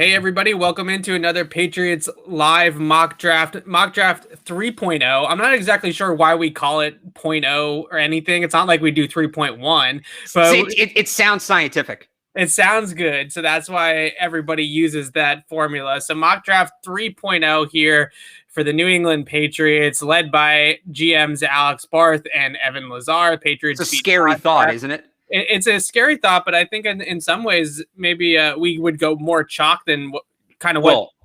Hey everybody, welcome into another Patriots live mock draft 3.0. I'm not exactly sure why we call it 0.0 or anything. It's not like we do 3.1, but See, it sounds scientific. It sounds good. So that's why everybody uses that formula. So mock draft 3.0 here for the New England Patriots, led by GMs Alex Barth and Evan Lazar. Patriots. It's a scary thought, isn't it? It's a scary thought, but I think in some ways maybe we would go more chalk than what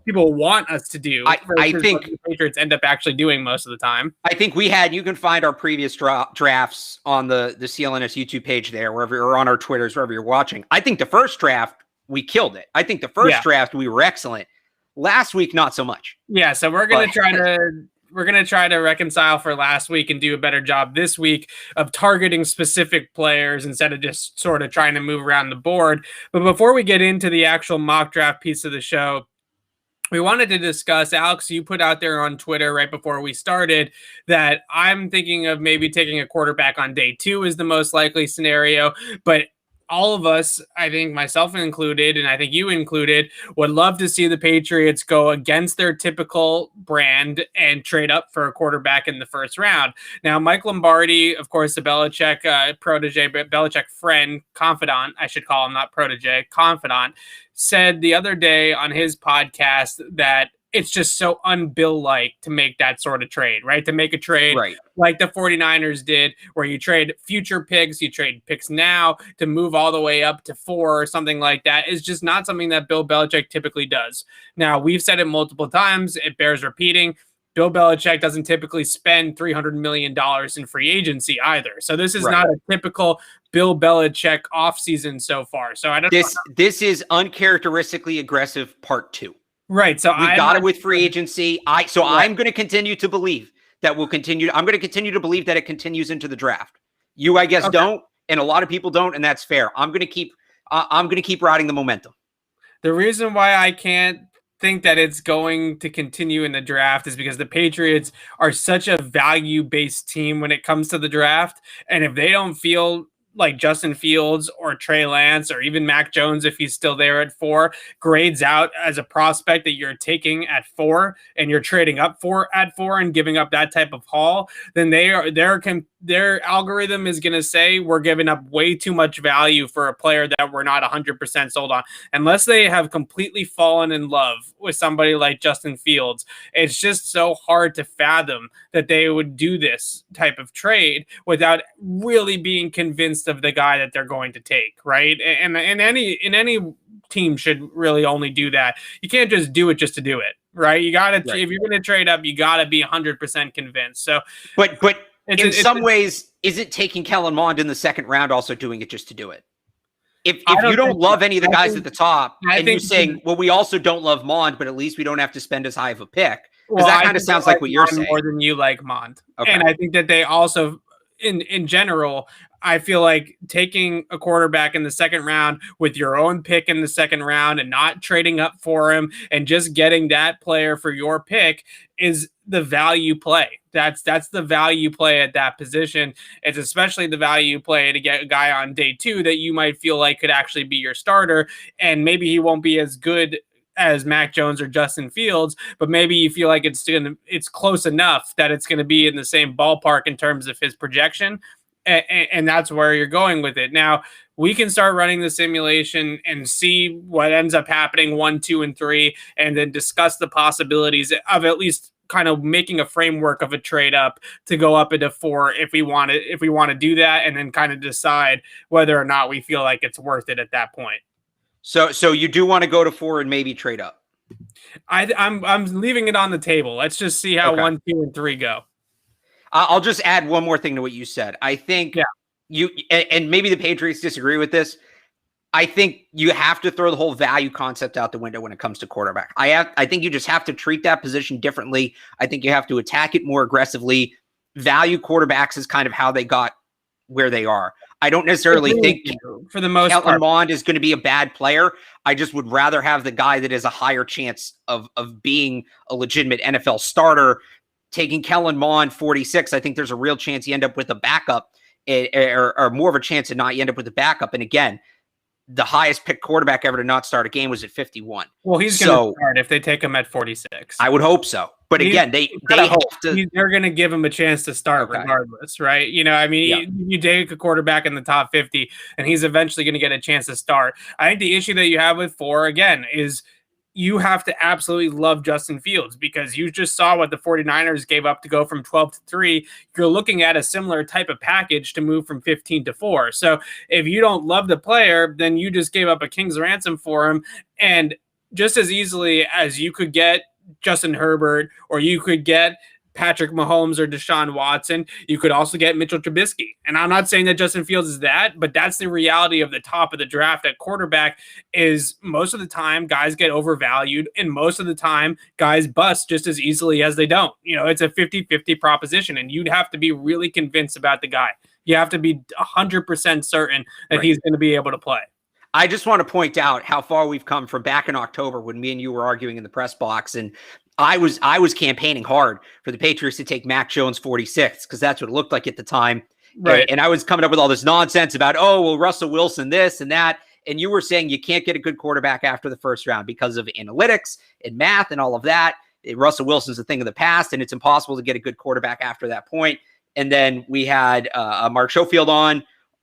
people want us to do. I think the Patriots end up actually doing most of the time. I think you can find our previous drafts on the CLNS YouTube page there, wherever you're on our Twitters, wherever you're watching. I think the first draft, we killed it. I think the first draft, we were excellent. Last week, not so much. Yeah, so we're going to try to reconcile for last week and do a better job this week of targeting specific players instead of just sort of trying to move around the board. But before we get into the actual mock draft piece of the show, we wanted to discuss, Alex, you put out there on Twitter right before we started that I'm thinking of maybe taking a quarterback on day 2 is the most likely scenario, but all of us, I think myself included, and I think you included, would love to see the Patriots go against their typical brand and trade up for a quarterback in the first round. Now, Mike Lombardi, of course, the Belichick protege, but Belichick friend, confidant, I should call him, not protege, confidant, said the other day on his podcast that it's just so un-Bill-like to make that sort of trade, right? To make a trade like the 49ers did, where you trade future picks, you trade picks now to move all the way up to 4 or something like that is just not something that Bill Belichick typically does. Now, we've said it multiple times. It bears repeating. Bill Belichick doesn't typically spend $300 million in free agency either. So this is not a typical Bill Belichick offseason so far. So I don't know. This is uncharacteristically aggressive part 2. Right. So we got it with free agency. I'm going to continue to believe that I'm going to continue to believe that it continues into the draft. You, I guess, don't, and a lot of people don't, and that's fair. I'm going to keep riding the momentum. The reason why I can't think that it's going to continue in the draft is because the Patriots are such a value-based team when it comes to the draft, and if they don't feel like Justin Fields or Trey Lance or even Mac Jones, if he's still there at 4, grades out as a prospect that you're taking at 4 and you're trading up at 4 and giving up that type of haul, then their algorithm is going to say we're giving up way too much value for a player that we're not 100% sold on. Unless they have completely fallen in love with somebody like Justin Fields, it's just so hard to fathom that they would do this type of trade without really being convinced of the guy that they're going to take, right? And any team should really only do that. You can't just do it just to do it, right? You got to if you're going to trade up, you got to be 100% convinced. So, but in some ways, isn't taking Kellen Mond in the second round also doing it just to do it? If you don't love any of the guys at the top, and you're saying, well, we also don't love Mond, but at least we don't have to spend as high of a pick, because that kind of sounds like what you're saying. More than you like Mond. Okay. And I think that they also, in general, I feel like taking a quarterback in the second round with your own pick in the second round and not trading up for him and just getting that player for your pick is the value play. That's the value play at that position. It's especially the value play to get a guy on day 2 that you might feel like could actually be your starter, and maybe he won't be as good as Mac Jones or Justin Fields, but maybe you feel like it's close enough that it's going to be in the same ballpark in terms of his projection. And that's where you're going with it. Now, we can start running the simulation and see what ends up happening 1, 2, and 3, and then discuss the possibilities of at least kind of making a framework of a trade up to go up into 4 if we want to do that, and then kind of decide whether or not we feel like it's worth it at that point. So you do want to go to 4 and maybe trade up? I'm leaving it on the table. Let's just see how 1, 2, and 3 go. I'll just add one more thing to what you said. I think you, and maybe the Patriots disagree with this, I think you have to throw the whole value concept out the window when it comes to quarterback. I think you just have to treat that position differently. I think you have to attack it more aggressively. Value quarterbacks is kind of how they got where they are. I don't necessarily think for the most Kellen Mond is going to be a bad player. I just would rather have the guy that has a higher chance of being a legitimate NFL starter. Taking Kellen Mond 46, I think there's a real chance you end up with a backup, or more of a chance to not you end up with a backup. And again, the highest picked quarterback ever to not start a game was at 51. Well, he's going to start if they take him at 46. I would hope so. But again, they're going to give him a chance to start regardless, right? You know, I mean, you take a quarterback in the top 50 and he's eventually going to get a chance to start. I think the issue that you have with 4, again, is you have to absolutely love Justin Fields, because you just saw what the 49ers gave up to go from 12 to 3. You're looking at a similar type of package to move from 15 to 4. So if you don't love the player, then you just gave up a king's ransom for him. And just as easily as you could get Justin Herbert, or you could get Patrick Mahomes or Deshaun Watson, you could also get Mitchell Trubisky. And I'm not saying that Justin Fields is that, but that's the reality of the top of the draft at quarterback. Is most of the time guys get overvalued, and most of the time guys bust just as easily as they don't. You know, it's a 50-50 proposition, and you'd have to be really convinced about the guy. You have to be 100% certain that he's going to be able to play. I just want to point out how far we've come from back in October when me and you were arguing in the press box, and I was campaigning hard for the Patriots to take Mac Jones 46, because that's what it looked like at the time. Right. And I was coming up with all this nonsense about, oh, well, Russell Wilson, this and that. And you were saying you can't get a good quarterback after the first round because of analytics and math and all of that. Russell Wilson's a thing of the past, and it's impossible to get a good quarterback after that point. And then we had Mark Schofield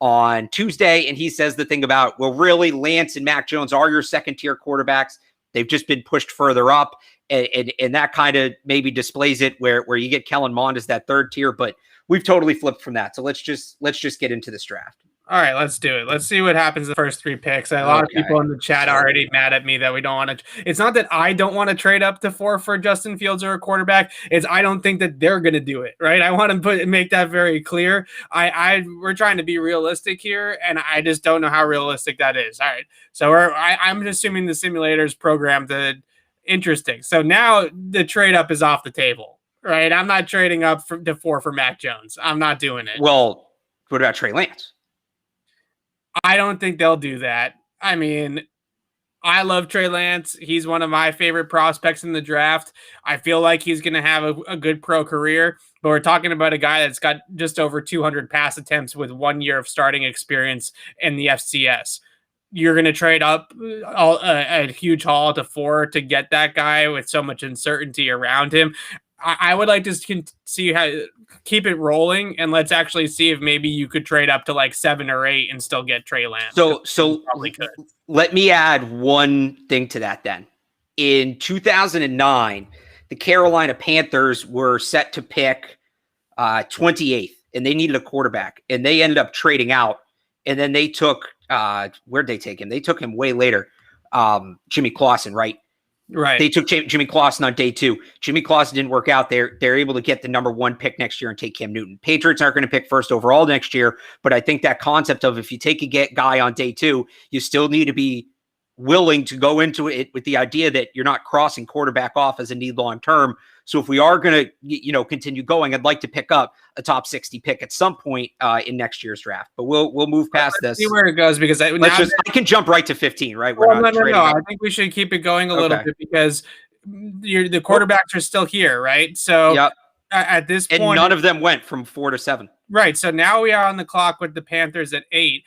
on Tuesday, and he says the thing about, well, really, Lance and Mac Jones are your second-tier quarterbacks. They've just been pushed further up, and that kind of maybe displays it where you get Kellen Mond as that third tier, but we've totally flipped from that. So let's just get into this draft. All right, let's do it. Let's see what happens the first 3 picks. A lot of people in the chat are already mad at me that we don't want to. It's not that I don't want to trade up to 4 for Justin Fields or a quarterback. It's I don't think that they're going to do it, right? I want to make that very clear. We're trying to be realistic here, and I just don't know how realistic that is. All right, so I'm assuming the simulator's programmed to interesting. So now the trade up is off the table, right? I'm not trading up to 4 for Mac Jones. I'm not doing it. Well, what about Trey Lance? I don't think they'll do that. I mean, I love Trey Lance. He's one of my favorite prospects in the draft. I feel like he's going to have a good pro career, but we're talking about a guy that's got just over 200 pass attempts with 1 year of starting experience in the FCS. You're going to trade up a huge haul to 4 to get that guy with so much uncertainty around him. I would like to see how keep it rolling, and let's actually see if maybe you could trade up to like 7 or 8 and still get Trey Lance. So probably could. Let me add one thing to that then. In 2009, the Carolina Panthers were set to pick 28th, and they needed a quarterback, and they ended up trading out, and then they took where'd they take him? They took him way later. Jimmy Clausen, right? Right. They took Jimmy Clausen on day 2. Jimmy Clausen didn't work out. They're able to get the number 1 pick next year and take Cam Newton. Patriots aren't going to pick first overall next year, but I think that concept of if you take a guy on day 2, you still need to be willing to go into it with the idea that you're not crossing quarterback off as a need long term. So if we are going to, continue going, I'd like to pick up a top 60 pick at some point in next year's draft. But we'll move past this. See where it goes, because I can jump right to 15, right? No. I think we should keep it going a little bit, because the quarterbacks are still here, right? So at this point, and none of them went from 4 to 7. Right. So now we are on the clock with the Panthers at 8.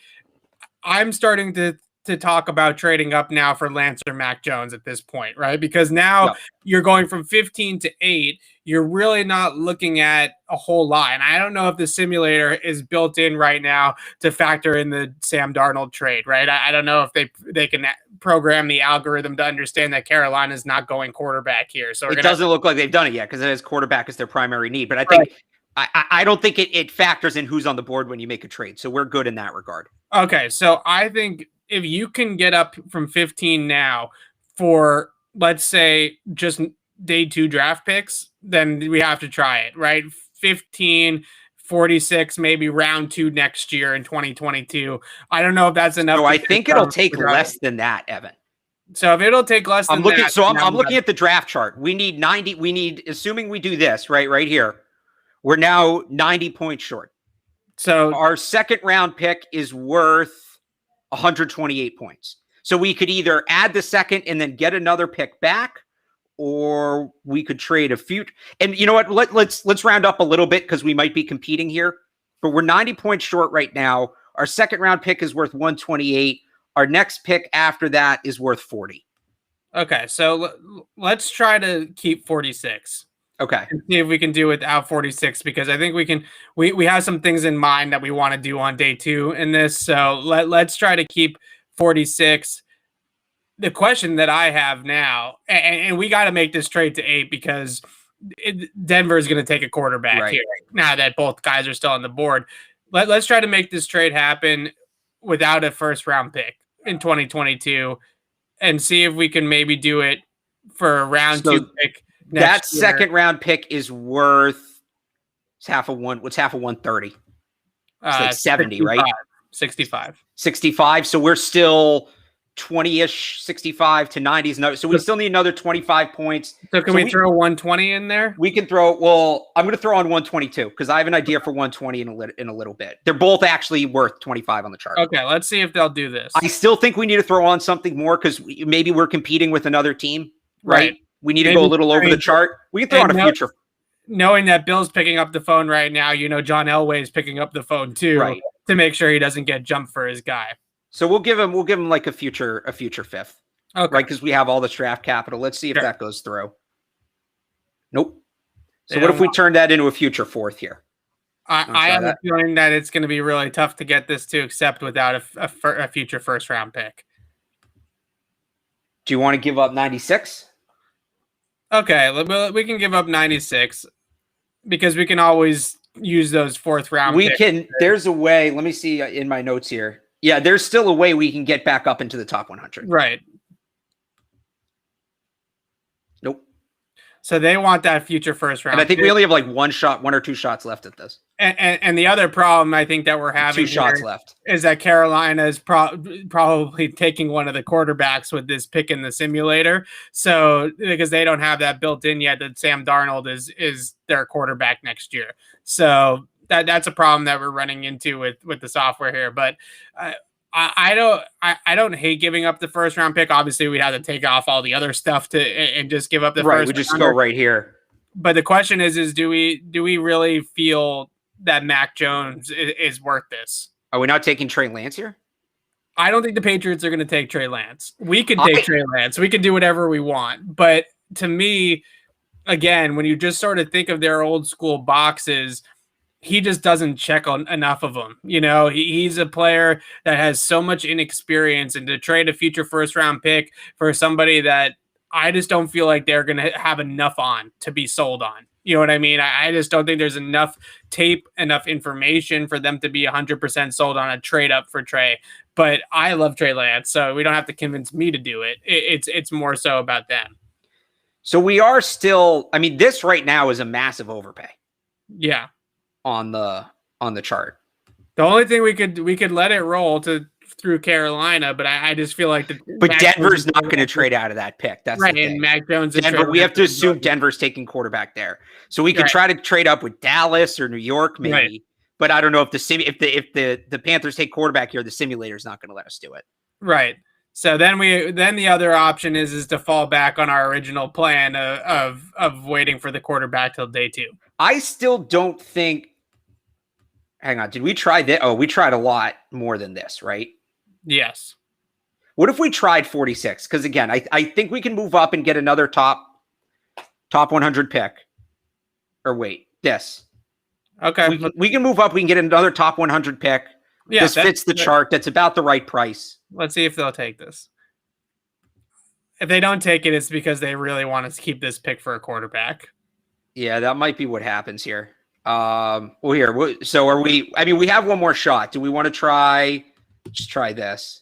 I'm starting to talk about trading up now for Lance or Mac Jones at this point, right? Because now you're going from 15 to 8. You're really not looking at a whole lot. And I don't know if the simulator is built in right now to factor in the Sam Darnold trade, right? I don't know if they can program the algorithm to understand that Carolina's not going quarterback here. So it doesn't look like they've done it yet, because it has quarterback as their primary need. But I think I don't think it factors in who's on the board when you make a trade. So we're good in that regard. Okay. So I think if you can get up from 15 now for, let's say, just day 2 draft picks, then we have to try it, right? 15, 46, maybe round 2 next year in 2022. I don't know if that's enough. So I think it'll take less than that, Evan. So if it'll take less than that. So I'm looking at the draft chart. We need 90. We need, assuming we do this, right here, we're now 90 points short. So our second round pick is worth 128 points. So we could either add the second and then get another pick back, or we could trade a few. And you know what? Let's round up a little bit, because we might be competing here. But we're 90 points short right now. Our second round pick is worth 128. Our next pick after that is worth 40. Okay, so let's try to keep 46. Okay. And see if we can do without 46, because I think we can. We have some things in mind that we want to do on day 2 in this. So let's try to keep 46. The question that I have now, and we got to make this trade to 8 because Denver is going to take a quarterback here now that both guys are still on the board. Let's try to make this trade happen without a first round pick in 2022 and see if we can maybe do it for a round 2 pick. That second round pick is worth half of 130. It's like 70, 65, right? 65. 65. So we're still 20-ish, 65 to 90s. So we still need another 25 points. So can we throw 120 in there? We can throw. Well, I'm going to throw on 122 because I have an idea for 120 in a little bit. They're both actually worth 25 on the chart. Okay, let's see if they'll do this. I still think we need to throw on something more because maybe we're competing with another team, right? We need to go a little over the chart. We can throw on a future. Knowing that Bill's picking up the phone right now, John Elway is picking up the phone too, to make sure he doesn't get jumped for his guy. So we'll give him like a future 5th, right? Because we have all the draft capital. Let's see if that goes through. Nope. So what if we turn that into a future 4th here? I have a feeling that it's going to be really tough to get this to accept without a future first round pick. Do you want to give up 96? Okay, we can give up 96 because we can always use those 4th round picks. There's a way. Let me see in my notes here. Yeah, there's still a way we can get back up into the top 100. Right. Nope. So they want that future first round. And I think we only have like one or two shots left at this. And the other problem I think that we're having 2 shots left is that Carolina is probably taking one of the quarterbacks with this pick in the simulator. So because they don't have that built in yet, that Sam Darnold is their quarterback next year. So that's a problem that we're running into with the software here. But I don't hate giving up the first round pick. Obviously, we'd have to take off all the other stuff and just give up the first. We just go right here. But the question is do we really feel that Mac Jones is worth this? Are we not taking Trey Lance here? I don't think the Patriots are going to take Trey Lance. We can take Trey Lance. We can do whatever we want. But to me, again, when you just sort of think of their old school boxes, he just doesn't check on enough of them. He's a player that has so much inexperience, and to trade a future first round pick for somebody that I just don't feel like they're going to have enough on to be sold on. You know what I mean? I just don't think there's enough tape, enough information for them to be 100% sold on a trade up for Trey. But I love Trey Lance, so we don't have to convince me to do it. It's more so about them. So we are still, this right now is a massive overpay. Yeah. On the chart. The only thing we could let it roll through Carolina, but I just feel like Denver's not going to trade out of that pick. That's right. The thing. And Mac Jones, we have to assume Denver's taking quarterback there, so we could try to trade up with Dallas or New York, maybe. Right. But I don't know if the Panthers take quarterback here, the simulator's not going to let us do it. Right. So then the other option is to fall back on our original plan of waiting for the quarterback till day 2. I still don't think. Hang on. Did we try that? Oh, we tried a lot more than this, right? Yes. What if we tried 46? Because again, I think we can move up and get another top 100 pick. Or wait, this. Okay. We can move up. We can get another top 100 pick. Yeah, this fits the chart. That's about the right price. Let's see if they'll take this. If they don't take it, it's because they really want us to keep this pick for a quarterback. Yeah, that might be what happens here. So are we? We have one more shot. Do we want to try? Just try this.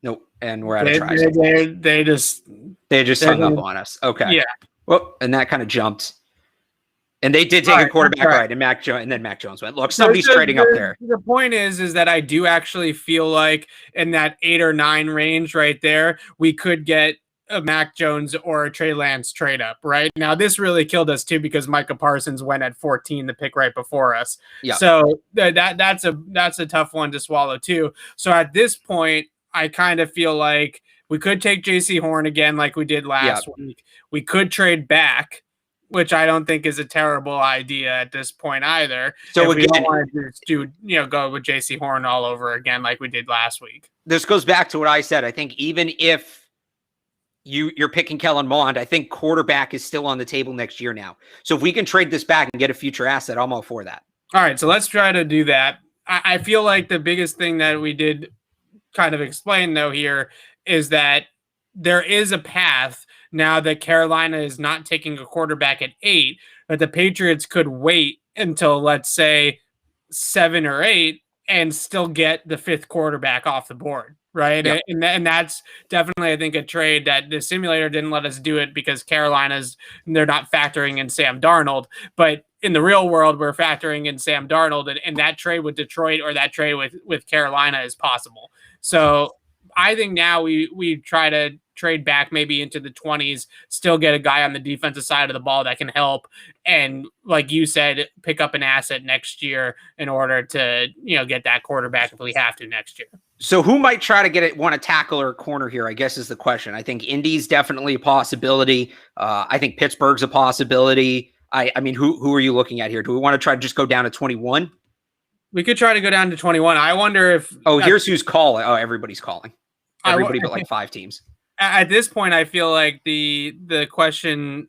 Nope. And we're out of tries. They just hung up on us. Okay. Yeah. Well, and that kind of jumped. And they did take a quarterback right, and then Mac Jones went. Look, somebody's trading up there. The point is that I do actually feel like in that 8 or 9 range right there, we could get a Mac Jones or a Trey Lance trade up. Right now, this really killed us too because Micah Parsons went at 14, the pick right before us. Yeah. So that's a tough one to swallow too. So at this point, I kind of feel like we could take JC Horn again, like we did last week. We could trade back which I don't think is a terrible idea at this point either. So if again, we don't want to just do, go with JC Horn all over again like we did last week. This goes back to what I said. I think even if you're picking Kellen Mond, I think quarterback is still on the table next year now. So if we can trade this back and get a future asset, I'm all for that. All right, so let's try to do that. I feel like the biggest thing that we did kind of explain, though, here is that there is a path now that Carolina is not taking a quarterback at 8, but the Patriots could wait until, let's say, 7 or 8 and still get the 5th quarterback off the board, right? Yep. And that's definitely, I think, a trade that the simulator didn't let us do it because they're not factoring in Sam Darnold. But in the real world, we're factoring in Sam Darnold, and that trade with Detroit or that trade with Carolina is possible. So I think now we try to trade back maybe into the 20s, still get a guy on the defensive side of the ball that can help. And like you said, pick up an asset next year in order to, get that quarterback if we have to next year. So who might try to want a tackle or a corner here, I guess, is the question. I think Indy's definitely a possibility. I think Pittsburgh's a possibility. I mean, who are you looking at here? Do we want to try to just go down to 21? We could try to go down to 21. I wonder if... Oh, here's who's calling. Oh, everybody's calling. Everybody but like 5 teams. At this point, I feel like the question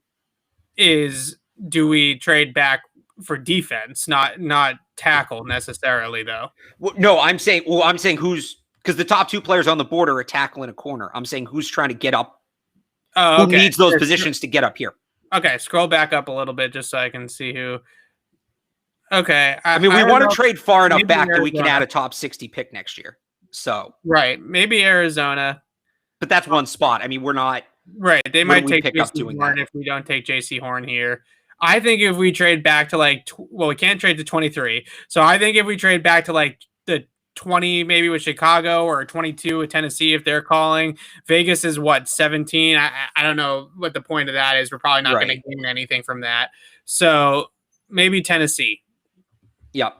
is, do we trade back for defense, not tackle necessarily, though? Well, no, I'm saying who's... Because the top 2 players on the board are a tackle and a corner. I'm saying who's trying to get up. Oh, okay. Who needs those positions to get up here? Okay, scroll back up a little bit just so I can see who... Okay. I mean, we want to trade far enough back that we can add a top 60 pick next year. So... Right. Maybe Arizona... But that's one spot. I mean, we're not... Right. They might take JC Horn if we don't take JC Horn here. I think if we trade back to we can't trade to 23. So I think if we trade back to the 20, maybe with Chicago, or 22 with Tennessee, if they're calling. Vegas is what, 17? I don't know what the point of that is. We're probably not going to gain anything from that. So maybe Tennessee. Yep.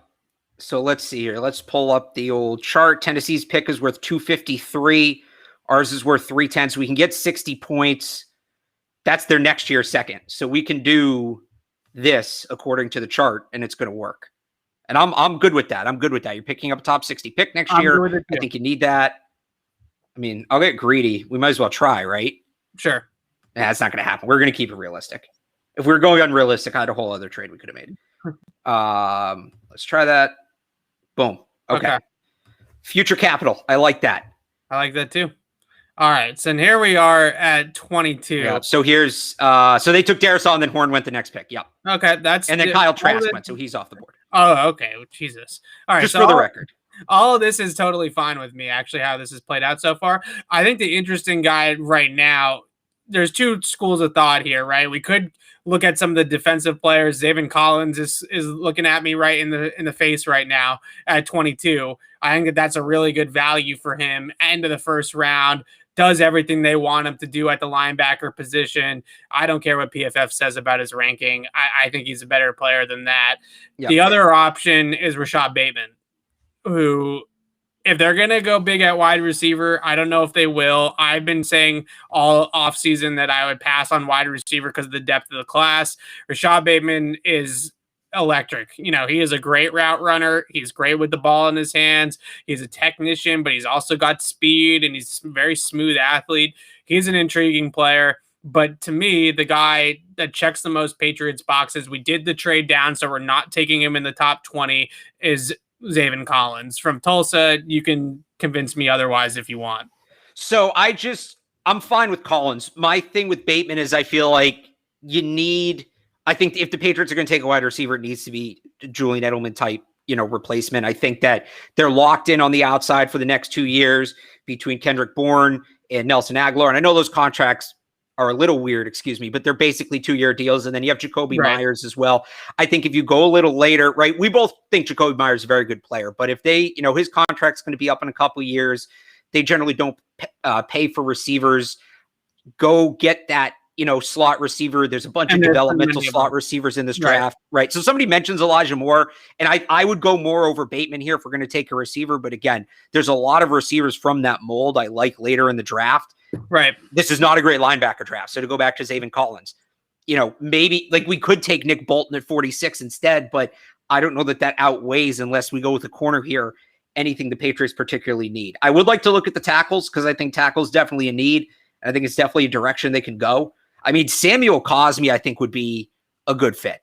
So let's see here. Let's pull up the old chart. Tennessee's pick is worth 253. Ours is worth 310, so we can get 60 points. That's their next year's second. So we can do this according to the chart, and it's going to work. And I'm good with that. I'm good with that. You're picking up a top 60 pick next year. I think you need that. I mean, I'll get greedy. We might as well try, right? Sure. That's not going to happen. We're going to keep it realistic. If we were going unrealistic, I had a whole other trade we could have made. Let's try that. Boom. Okay. Future capital. I like that. I like that too. All right, so here we are at 22. Yep. So here's so they took Darisaw and then Horn went the next pick. Yep. Okay, and then Kyle Trask went, so he's off the board. Oh, okay. Jesus. All right. Just so for the record. All of this is totally fine with me, actually, how this has played out so far. I think the interesting guy right now, there's 2 schools of thought here, right? We could look at some of the defensive players. Zaven Collins is looking at me right in the face right now at 22. I think that's a really good value for him. End of the first round. Does everything they want him to do at the linebacker position. I don't care what PFF says about his ranking. I think he's a better player than that. Yep. The other option is Rashad Bateman, who, if they're going to go big at wide receiver, I don't know if they will. I've been saying all offseason that I would pass on wide receiver because of the depth of the class. Rashad Bateman is electric. He is a great route runner. He's great with the ball in his hands. He's a technician, but he's also got speed, and he's a very smooth athlete. He's an intriguing player. But to me, the guy that checks the most Patriots boxes, we did the trade down, so we're not taking him in the top 20, is Zaven Collins from Tulsa. You can convince me otherwise if you want. So I'm fine with Collins. My thing with Bateman is I feel like I think if the Patriots are going to take a wide receiver, it needs to be Julian Edelman type, replacement. I think that they're locked in on the outside for the next 2 years between Kendrick Bourne and Nelson Aguilar. And I know those contracts are a little weird, but they're basically 2-year deals. And then you have Jacoby Myers as well. I think if you go a little later, right, we both think Jacoby Myers is a very good player, but if they, his contract's going to be up in a couple of years, they generally don't pay for receivers. Go get that, slot receiver. There's a bunch of developmental slot receivers in this draft, right? So somebody mentions Elijah Moore, and I would go more over Bateman here if we're going to take a receiver. But again, there's a lot of receivers from that mold I like later in the draft. Right. This is not a great linebacker draft. So to go back to Zaven Collins, maybe like we could take Nick Bolton at 46 instead, but I don't know that outweighs, unless we go with a corner here, anything the Patriots particularly need. I would like to look at the tackles, because I think tackles definitely a need. I think it's definitely a direction they can go. I mean, Samuel Cosme, I think, would be a good fit.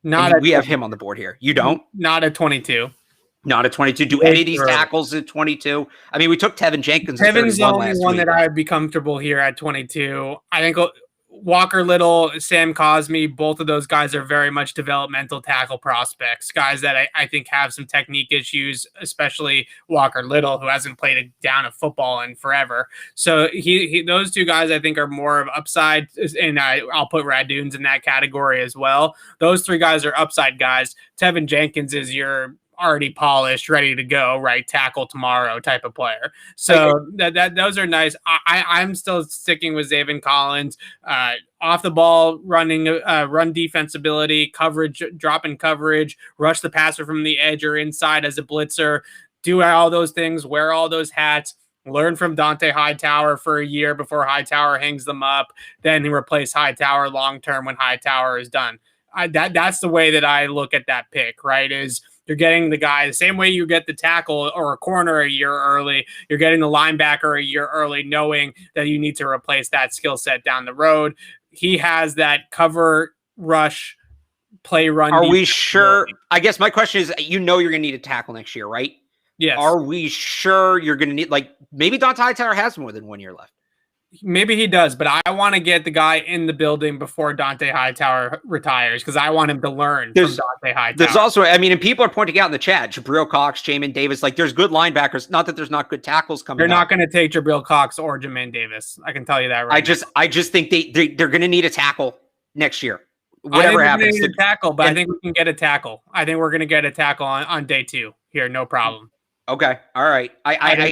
We have him on the board here. You don't? Not at 22. Not at 22. Do any of these tackles at 22? I mean, we took Tevin Jenkins at 31 last week. Tevin's the only one that I would be comfortable here at 22. I think Walker Little, Sam Cosme, both of those guys are very much developmental tackle prospects, guys that I think have some technique issues, especially Walker Little, who hasn't played a down of football in forever. So those two guys I think are more of upside, and I'll put Raduns in that category as well. Those three guys are upside guys. Tevin Jenkins is your already polished, ready to go, right tackle tomorrow type of player. So those are nice. I'm still sticking with Zaven Collins. Off the ball running, run defensibility, coverage, drop in coverage, rush the passer from the edge or inside as a blitzer, do all those things, wear all those hats, learn from Dante Hightower for a year before Hightower hangs them up, then replace Hightower long-term when Hightower is done. That's the way that I look at that pick, right? Is you're getting the guy the same way you get the tackle or a corner a year early. You're getting the linebacker a year early, knowing that you need to replace that skill set down the road. He has that cover, rush, play, run. Are we sure? I guess my question is, you're going to need a tackle next year, right? Yes. Are we sure you're going to need, like, maybe Dante Hightower has more than 1 year left? Maybe he does, but I want to get the guy in the building before Dante Hightower retires, because I want him to learn from Dante Hightower. There's also, I mean, and people are pointing out in the chat, Jabril Cox, Jamin Davis, like there's good linebackers. Not that there's not good tackles coming. They're not going to take Jabril Cox or Jamin Davis. I can tell you that right now. I just think they're going to need a tackle next year. Whatever happens. Need a tackle, but I think we can get a tackle. I think we're going to get a tackle on day 2 here. No problem. Okay. All right. I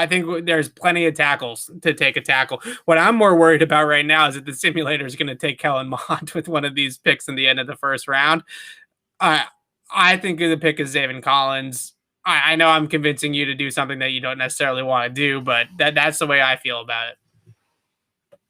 think there's plenty of tackles to take a tackle. What I'm more worried about right now is that the simulator is going to take Kellen Mond with one of these picks in the end of the first round. I think the pick is Zaven Collins. I know I'm convincing you to do something that you don't necessarily want to do, but that's the way I feel about it.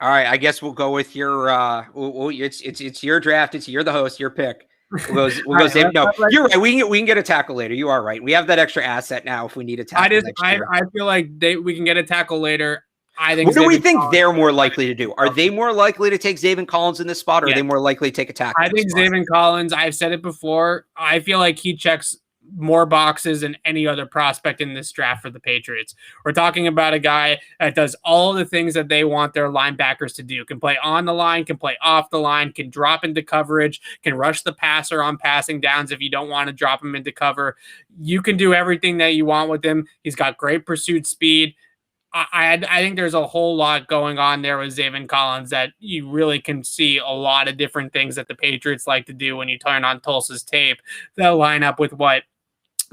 All right. I guess we'll go with your, it's your draft. You're the host, your pick. We'll go Zaven. No, you're right. We can get a tackle later. You are right. We have that extra asset now if we need a tackle. I feel like we can get a tackle later. I think. What do we think they're more likely to do? Are they more likely to take Zaven Collins in this spot, or are they more likely to take a tackle? I think Zaven Collins. I've said it before. I feel like he checks more boxes than any other prospect in this draft for the Patriots. We're talking about a guy that does all the things that they want their linebackers to do. Can play on the line, can play off the line, can drop into coverage, can rush the passer on passing downs if you don't want to drop him into cover. You can do everything that you want with him. He's got great pursuit speed. I think there's a whole lot going on there with Zaven Collins that you really can see a lot of different things that the Patriots like to do when you turn on Tulsa's tape that line up with what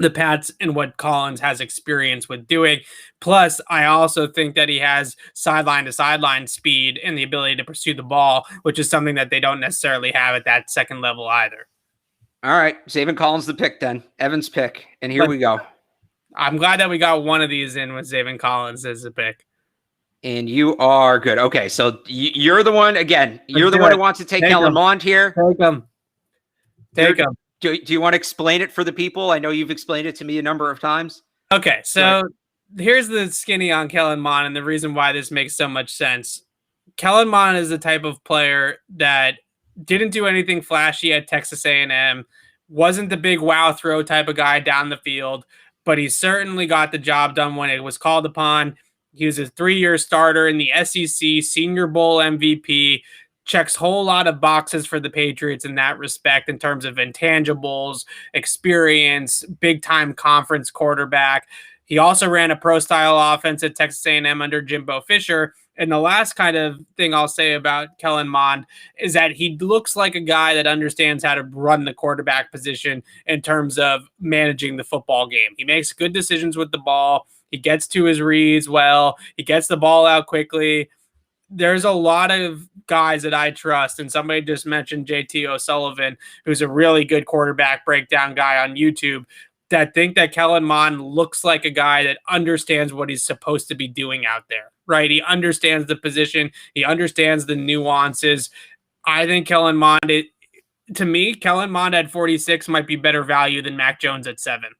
the Pats and what Collins has experience with doing. Plus, I also think that he has sideline to sideline speed and the ability to pursue the ball, which is something that they don't necessarily have at that second level either. All right. Zaven Collins the pick then. Evan's pick. And here we go. I'm glad that we got one of these in with Zaven Collins as a pick. And you are good. Okay. So you're the one, again, you're the one who wants to take Kellen Mond here. Take him. Do you want to explain it for the people? I know you've explained it to me a number of times. Okay, so here's the skinny on Kellen Mond and the reason why this makes so much sense. Kellen Mond is the type of player that didn't do anything flashy at Texas A&M, wasn't the big wow throw type of guy down the field, but he certainly got the job done when it was called upon. He was a 3-year starter in the SEC, Senior Bowl MVP, checks a whole lot of boxes for the Patriots in that respect in terms of intangibles, experience, big-time conference quarterback. He also ran a pro-style offense at Texas A&M under Jimbo Fisher. And the last kind of thing I'll say about Kellen Mond is that he looks like a guy that understands how to run the quarterback position in terms of managing the football game. He makes good decisions with the ball. He gets to his reads well. He gets the ball out quickly. There's a lot of guys that I trust, and somebody just mentioned JT O'Sullivan, who's a really good quarterback breakdown guy on YouTube. that think that Kellen Mond looks like a guy that understands what he's supposed to be doing out there, right? He understands the position. He understands the nuances. I think Kellen Mond, to me, Kellen Mond at 46 might be better value than Mac Jones at 7.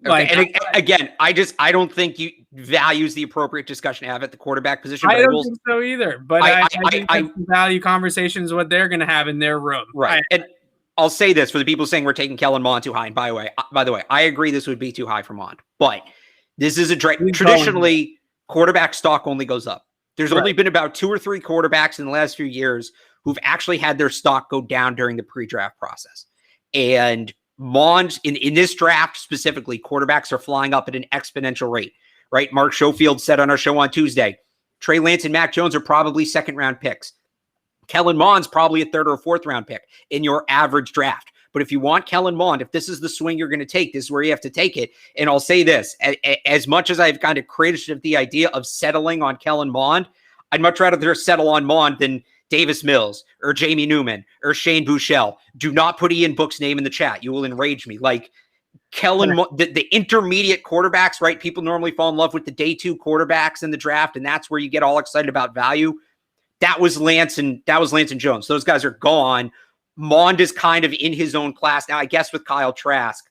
Like, and again, I don't think you values the appropriate discussion to have at the quarterback position. I don't think so either. But I think value conversations what they're going to have in their room. Right. And I'll say this for the people saying we're taking Kellen Mond too high. And by the way, I agree this would be too high for Mond. But this is traditionally quarterback stock only goes up. There's only been about 2 or 3 quarterbacks in the last few years who've actually had their stock go down during the pre-draft process. And Mond, in this draft specifically, quarterbacks are flying up at an exponential rate, right? Mark Schofield said on our show on Tuesday, Trey Lance and Mac Jones are probably second-round picks. Kellen Mond's probably a 3rd or 4th round pick in your average draft. But if you want Kellen Mond, if this is the swing you're going to take, this is where you have to take it. And I'll say this, as much as I've kind of created the idea of settling on Kellen Mond, I'd much rather settle on Mond than Davis Mills or Jamie Newman or Shane Buechele. Do not put Ian Book's name in the chat. You will enrage me. Like Kellen, the intermediate quarterbacks, right? People normally fall in love with the day 2 quarterbacks in the draft, and that's where you get all excited about value. That was Lance and Jones. Those guys are gone. Mond is kind of in his own class now, I guess, with Kyle Trask.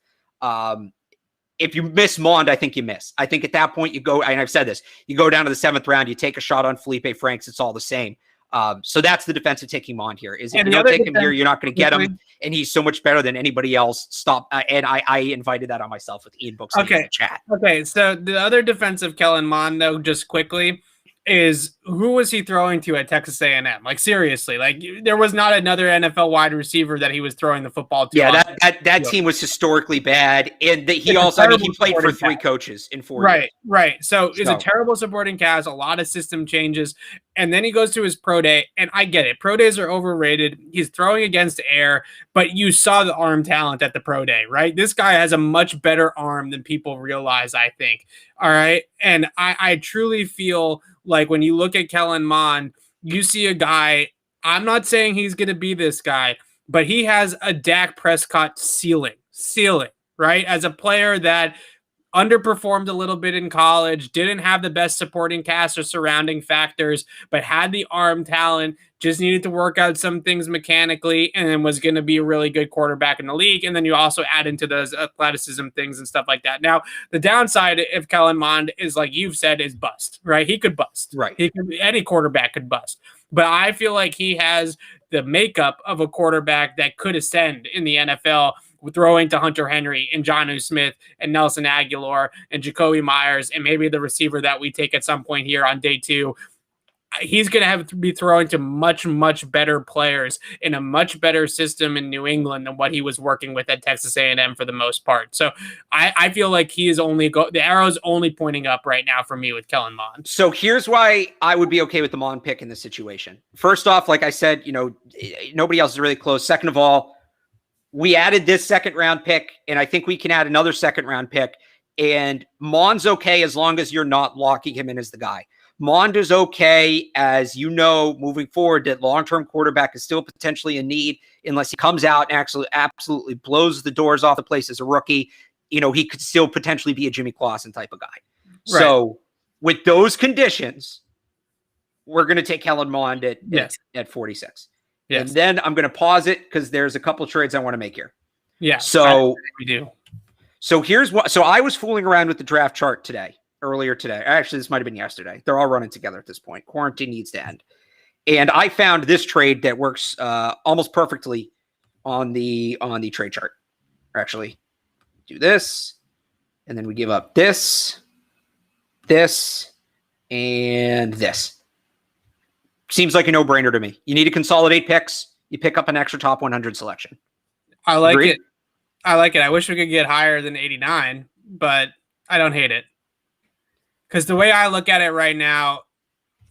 If you miss Mond, I think you miss. I think at that point you go, and I've said this, you go down to the 7th round, you take a shot on Felipe Franks. It's all the same. So that's the defense of taking Mond here. Is if you don't take him here, you're not going to get him, and he's so much better than anybody else. Stop. And I invited that on myself with Ian Books in the chat. Okay, so the other defense of Kellen Mond, though, just quickly, is who was he throwing to at Texas A&M? Like, seriously, like there was not another NFL wide receiver that he was throwing the football to. Yeah, that team was historically bad. And he played for 3 coaches in 4 years. Right. So it's a terrible supporting cast, a lot of system changes. And then he goes to his pro day, and I get it. Pro days are overrated. He's throwing against air, but you saw the arm talent at the pro day, right? This guy has a much better arm than people realize, I think. All right. And I truly feel like when you look at Kellen Mond, you see a guy, I'm not saying he's going to be this guy, but he has a Dak Prescott ceiling, right? As a player that underperformed a little bit in college, didn't have the best supporting cast or surrounding factors, but had the arm talent, just needed to work out some things mechanically, and then was going to be a really good quarterback in the league. And then you also add into those athleticism things and stuff like that. Now, the downside if Kellen Mond is, like you've said, is bust, right? He could bust. Right. Any quarterback could bust. But I feel like he has the makeup of a quarterback that could ascend in the NFL, throwing to Hunter Henry and Jonnu Smith and Nelson Aguilar and Jacoby Myers and maybe the receiver that we take at some point here on day 2. He's going to have to be throwing to much, much better players in a much better system in New England than what he was working with at Texas A&M for the most part. So I feel like he is the arrow's only pointing up right now for me with Kellen Mond. So here's why I would be okay with the Mond pick in this situation. First off, like I said, nobody else is really close. Second of all, we added this 2nd round pick, and I think we can add another 2nd round pick. And Mond's okay as long as you're not locking him in as the guy. Mond is okay as moving forward that long-term quarterback is still potentially in need unless he comes out and actually absolutely blows the doors off the place as a rookie. He could still potentially be a Jimmy Clausen type of guy. Right. So with those conditions, we're going to take Kellen Mond at 46. Yes. And then I'm going to pause it because there's a couple trades I want to make here. Yeah. So we do. So here's what. So I was fooling around with the draft chart earlier today. Actually, this might have been yesterday. They're all running together at this point. Quarantine needs to end. And I found this trade that works almost perfectly on the trade chart. Or actually, do this, and then we give up this, and this. Seems like a no-brainer to me. You need to consolidate picks. You pick up an extra top 100 selection. I like it. I wish we could get higher than 89, but I don't hate it. Because the way I look at it right now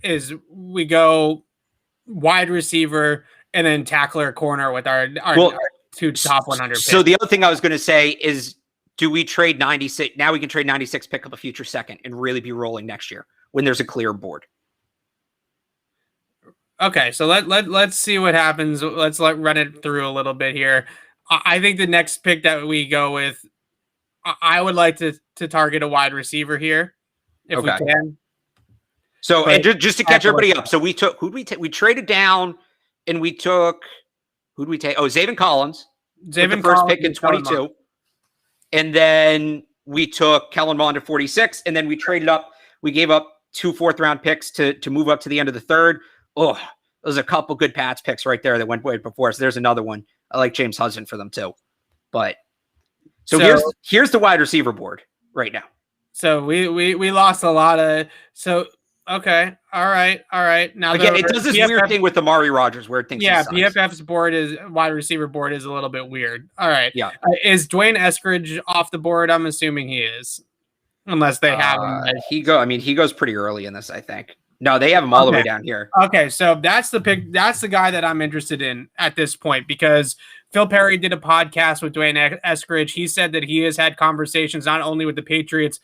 is we go wide receiver and then tackler corner with our 2 top 100 picks. So the other thing I was going to say is, do we trade 96? Now we can trade 96, pick up a future 2nd, and really be rolling next year when there's a clear board. Okay, so let's see what happens. Let's run it through a little bit here. I think the next pick that we go with I would like to target a wide receiver here if we can. So, and just to catch everybody up, so we took we traded down and we took who'd we take? Oh, Zaven Collins. The first pick in 22. And then we took Kellen Mond at 46, and then we traded up. We gave up 2 4th-round picks to move up to the end of the 3rd. Oh, there's a couple good Pats picks right there that went way before us. There's another one. I like James Hudson for them too. But so here's the wide receiver board right now. So we lost a lot of okay. All right. Now again, it does this weird thing with Amari Rodgers where it thinks PFF's board is wide receiver board is a little bit weird. All right. Yeah. Is Dwayne Eskridge off the board? I'm assuming he is. Unless they have him. He goes pretty early in this, I think. No, they have him all the way down here. Okay, so that's the pick. That's the guy that I'm interested in at this point because Phil Perry did a podcast with Dwayne Eskridge. He said that he has had conversations not only with the Patriots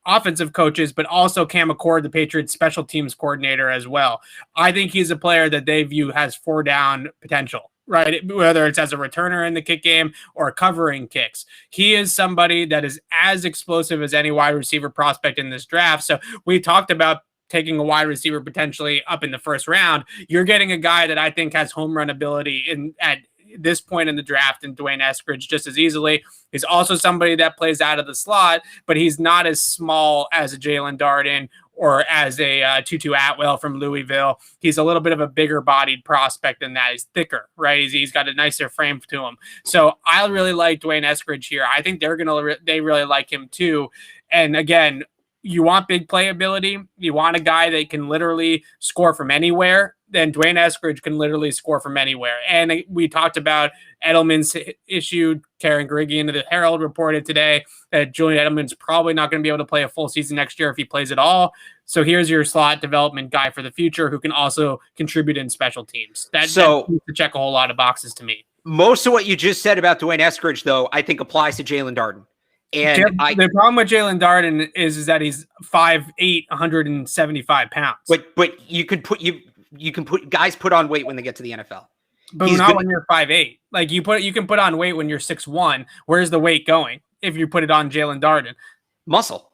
offensive coaches, but also Cam McCord, the Patriots special teams coordinator as well. I think he's a player that they view has 4-down potential, right? Whether it's as a returner in the kick game or covering kicks. He is somebody that is as explosive as any wide receiver prospect in this draft. So we talked about taking a wide receiver potentially up in the 1st round. You're getting a guy that I think has home run ability at this point in the draft, and Dwayne Eskridge just as easily. He's also somebody that plays out of the slot, but he's not as small as a Jalen Darden or as a Tutu Atwell from Louisville. He's a little bit of a bigger bodied prospect than that. He's thicker, right? He's got a nicer frame to him. So I really like Dwayne Eskridge here. I think they really like him too. And again, you want big playability. You want a guy that can literally score from anywhere. Then Dwayne Eskridge can literally score from anywhere. And we talked about Edelman's issue. Karen Grigian of the Herald reported today that Julian Edelman's probably not going to be able to play a full season next year if he plays at all. So here's your slot development guy for the future who can also contribute in special teams. That to check a whole lot of boxes to me. Most of what you just said about Dwayne Eskridge, though, I think applies to Jalen Darden. And the problem with Jalen Darden is that he's 5'8", 175 pounds. But you can put guys put on weight when they get to the NFL. But not when you're 5'8". Like you can put on weight when you're 6'1". Where's the weight going if you put it on Jalen Darden? Muscle.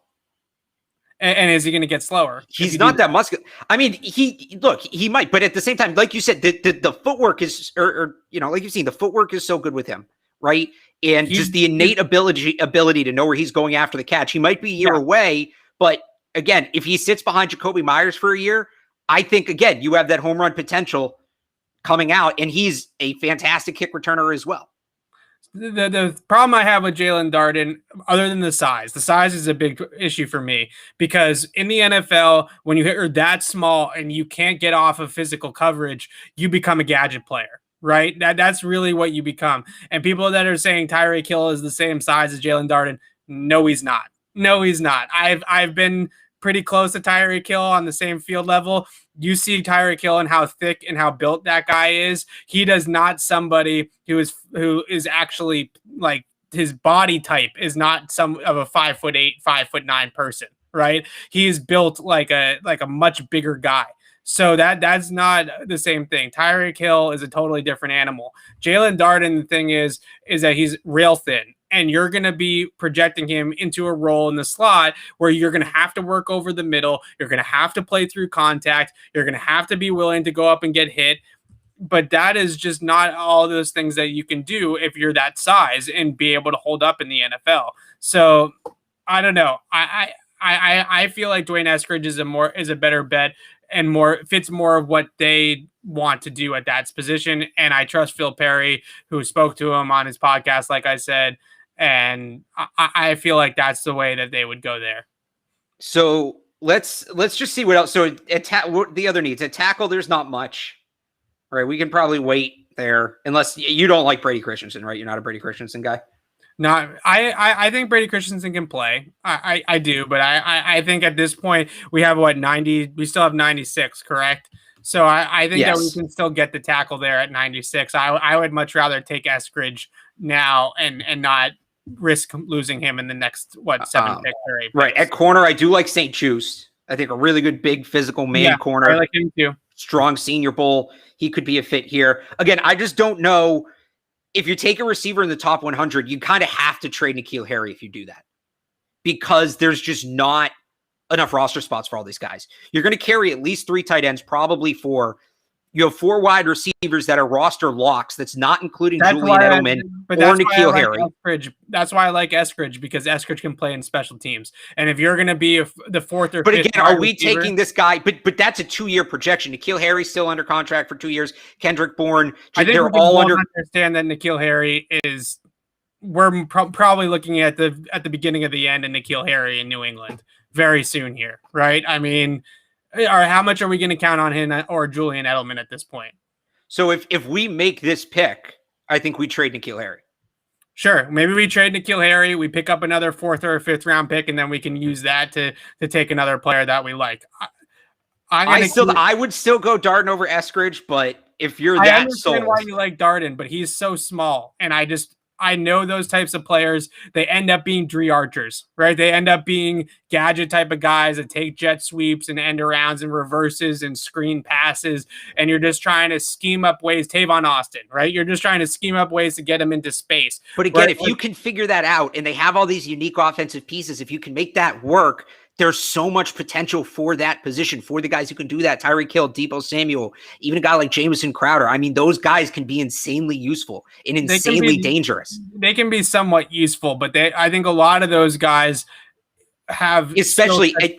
And is he going to get slower? He's not that muscular. I mean, he might, but at the same time, like you said, the footwork is, like you've seen, the footwork is so good with him, right? And just the innate ability to know where he's going after the catch. He might be a year away, but again, if he sits behind Jacoby Myers for a year, I think, again, you have that home run potential coming out, and he's a fantastic kick returner as well. The problem I have with Jalen Darden, other than the size is a big issue for me because in the NFL, when you're that small and you can't get off of physical coverage, you become a gadget player. Right? That's really what you become. And people that are saying Tyreek Hill is the same size as Jalen Darden, no, he's not. No, he's not. I've been pretty close to Tyreek Hill on the same field level. You see Tyreek Hill and how thick and how built that guy is. He does not somebody who is actually like his body type is not some of a 5'8", 5'9" person, right? He's built like a much bigger guy. So that's not the same thing. Tyreek Hill is a totally different animal. Jalen Darden, the thing is that he's real thin. And you're going to be projecting him into a role in the slot where you're going to have to work over the middle. You're going to have to play through contact. You're going to have to be willing to go up and get hit. But that is just not all those things that you can do if you're that size and be able to hold up in the NFL. So I don't know. I feel like Dwayne Eskridge is a better bet and fits more of what they want to do at that position. And I trust Phil Perry, who spoke to him on his podcast, like I said, and I feel like that's the way that they would go there. So let's just see what else. So the other needs at tackle, there's not much. All right, we can probably wait there unless you don't like Brady Christensen, right? You're not a Brady Christensen guy. No, I think Brady Christensen can play. I do, but I think at this point we have 90. We still have 96, correct? So I think that we can still get the tackle there at 96. I would much rather take Eskridge now and not risk losing him in the next 7 picks or 8 picks. Right at corner, I do like St. Juice. I think a really good big physical man corner. I like him too. Strong Senior Bowl. He could be a fit here. Again, I just don't know. if you take a receiver in the top 100, you kind of have to trade N'Keal Harry if you do that, because there's just not enough roster spots for all these guys. You're going to carry at least 3 tight ends, probably 4. You have 4 wide receivers that are roster locks. That's not including Julian Edelman or N'Keal Harry. That's why I like Eskridge, because Eskridge can play in special teams. And if you're going to be the 4th or 5th, but again, are we taking this guy? But that's a 2-year projection. N'Keal Harry's still under contract for 2 years. Kendrick Bourne, I think they're all under. Understand that N'Keal Harry is. We're probably looking at the beginning of the end in N'Keal Harry in New England very soon here, right? I mean, how much are we going to count on him or Julian Edelman at this point? So if we make this pick, I think we trade N'Keal Harry. Sure, maybe we trade N'Keal Harry, we pick up another 4th or 5th round pick, and then we can use that to take another player that we like. I would still go Darden over Eskridge, but if you're that I understand sold, why you like Darden, but he's so small, and I know those types of players, they end up being Dree Archers, right? They end up being gadget type of guys that take jet sweeps and end arounds and reverses and screen passes. And you're just trying to scheme up ways, Tavon Austin, right? You're just trying to scheme up ways to get him into space. But again, if you can figure that out, and they have all these unique offensive pieces, if you can make that work, there's so much potential for that position, for the guys who can do that. Tyreek Hill, Deebo Samuel, even a guy like Jamison Crowder. I mean, those guys can be insanely useful and insanely dangerous. They can be somewhat useful, but I think a lot of those guys have, especially a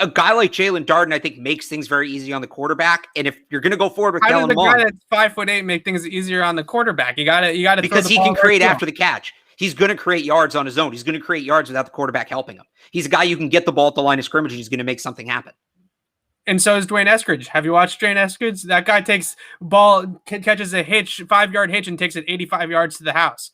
guy like Jalen Darden, I think makes things very easy on the quarterback. And if you're going to go forward with Kellen Mond, guy that's 5'8" make things easier on the quarterback. You got to because he can create after the catch. He's going to create yards on his own. He's going to create yards without the quarterback helping him. He's a guy you can get the ball at the line of scrimmage and he's going to make something happen. And so is Dwayne Eskridge. Have you watched Dwayne Eskridge? That guy takes ball, catches a hitch, 5-yard hitch, and takes it 85 yards to the house.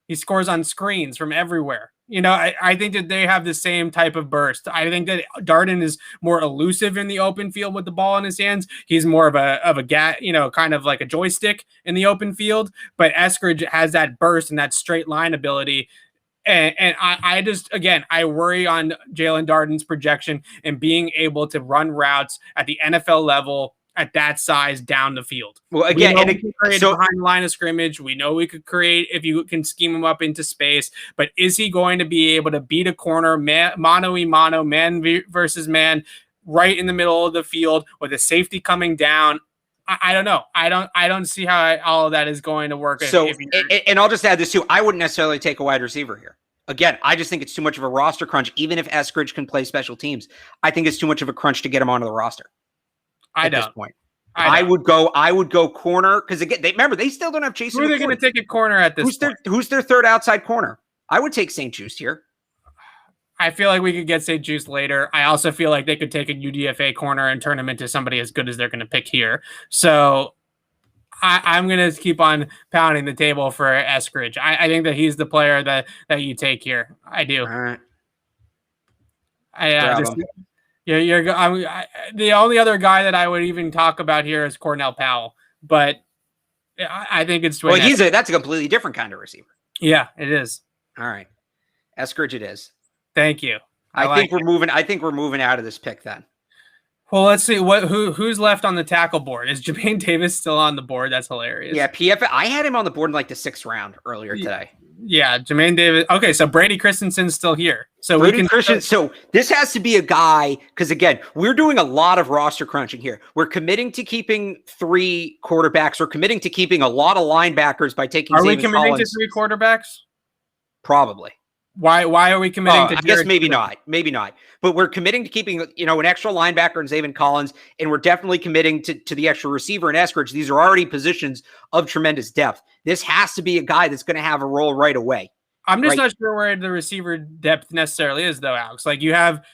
He scores on screens from everywhere. You know, I think that they have the same type of burst. I think that Darden is more elusive in the open field with the ball in his hands. He's more of a kind of like a joystick in the open field. But Eskridge has that burst and that straight line ability. And I worry on Jalen Darden's projection and being able to run routes at the NFL level at that size down the field. Well, again, behind the line of scrimmage, we know we could create if you can scheme him up into space, but is he going to be able to beat a corner, mano-a-mano, man versus man, right in the middle of the field with a safety coming down? I don't know. I don't see how all of that is going to work. So, and I'll just add this too. I wouldn't necessarily take a wide receiver here. Again, I just think it's too much of a roster crunch. Even if Eskridge can play special teams, I think it's too much of a crunch to get him onto the roster. At this point, I would go corner, because again, they still don't have Jason. Who are they going to take a corner at this point? Who's their 3rd outside corner? I would take St. Juste here. I feel like we could get St. Juste later. I also feel like they could take a UDFA corner and turn him into somebody as good as they're going to pick here. So I'm going to keep on pounding the table for Eskridge. I think that he's the player that you take here. I do. All right. The only other guy that I would even talk about here is Cornell Powell, but I think it's Dwayne. Well, that's a completely different kind of receiver. Yeah, it is. All right, Eskridge it is. Thank you. I think we're moving out of this pick then. Well, let's see who's left on the tackle board. Is Jermaine Davis still on the board? That's hilarious. Yeah, PFF. I had him on the board in like the 6th round earlier today. Yeah, Jermaine Davis. Okay, so Brady Christensen's still here. So So this has to be a guy, because again, we're doing a lot of roster crunching here. We're committing to keeping 3 quarterbacks. We're committing to keeping a lot of linebackers by taking. Are we committing to 3 quarterbacks? Probably. Why are we committing to? I guess maybe not. But we're committing to keeping, an extra linebacker in Zaven Collins, and we're definitely committing to the extra receiver in Eskridge. These are already positions of tremendous depth. This has to be a guy that's going to have a role right away. I'm just not sure where the receiver depth necessarily is, though, Alex. Like, you have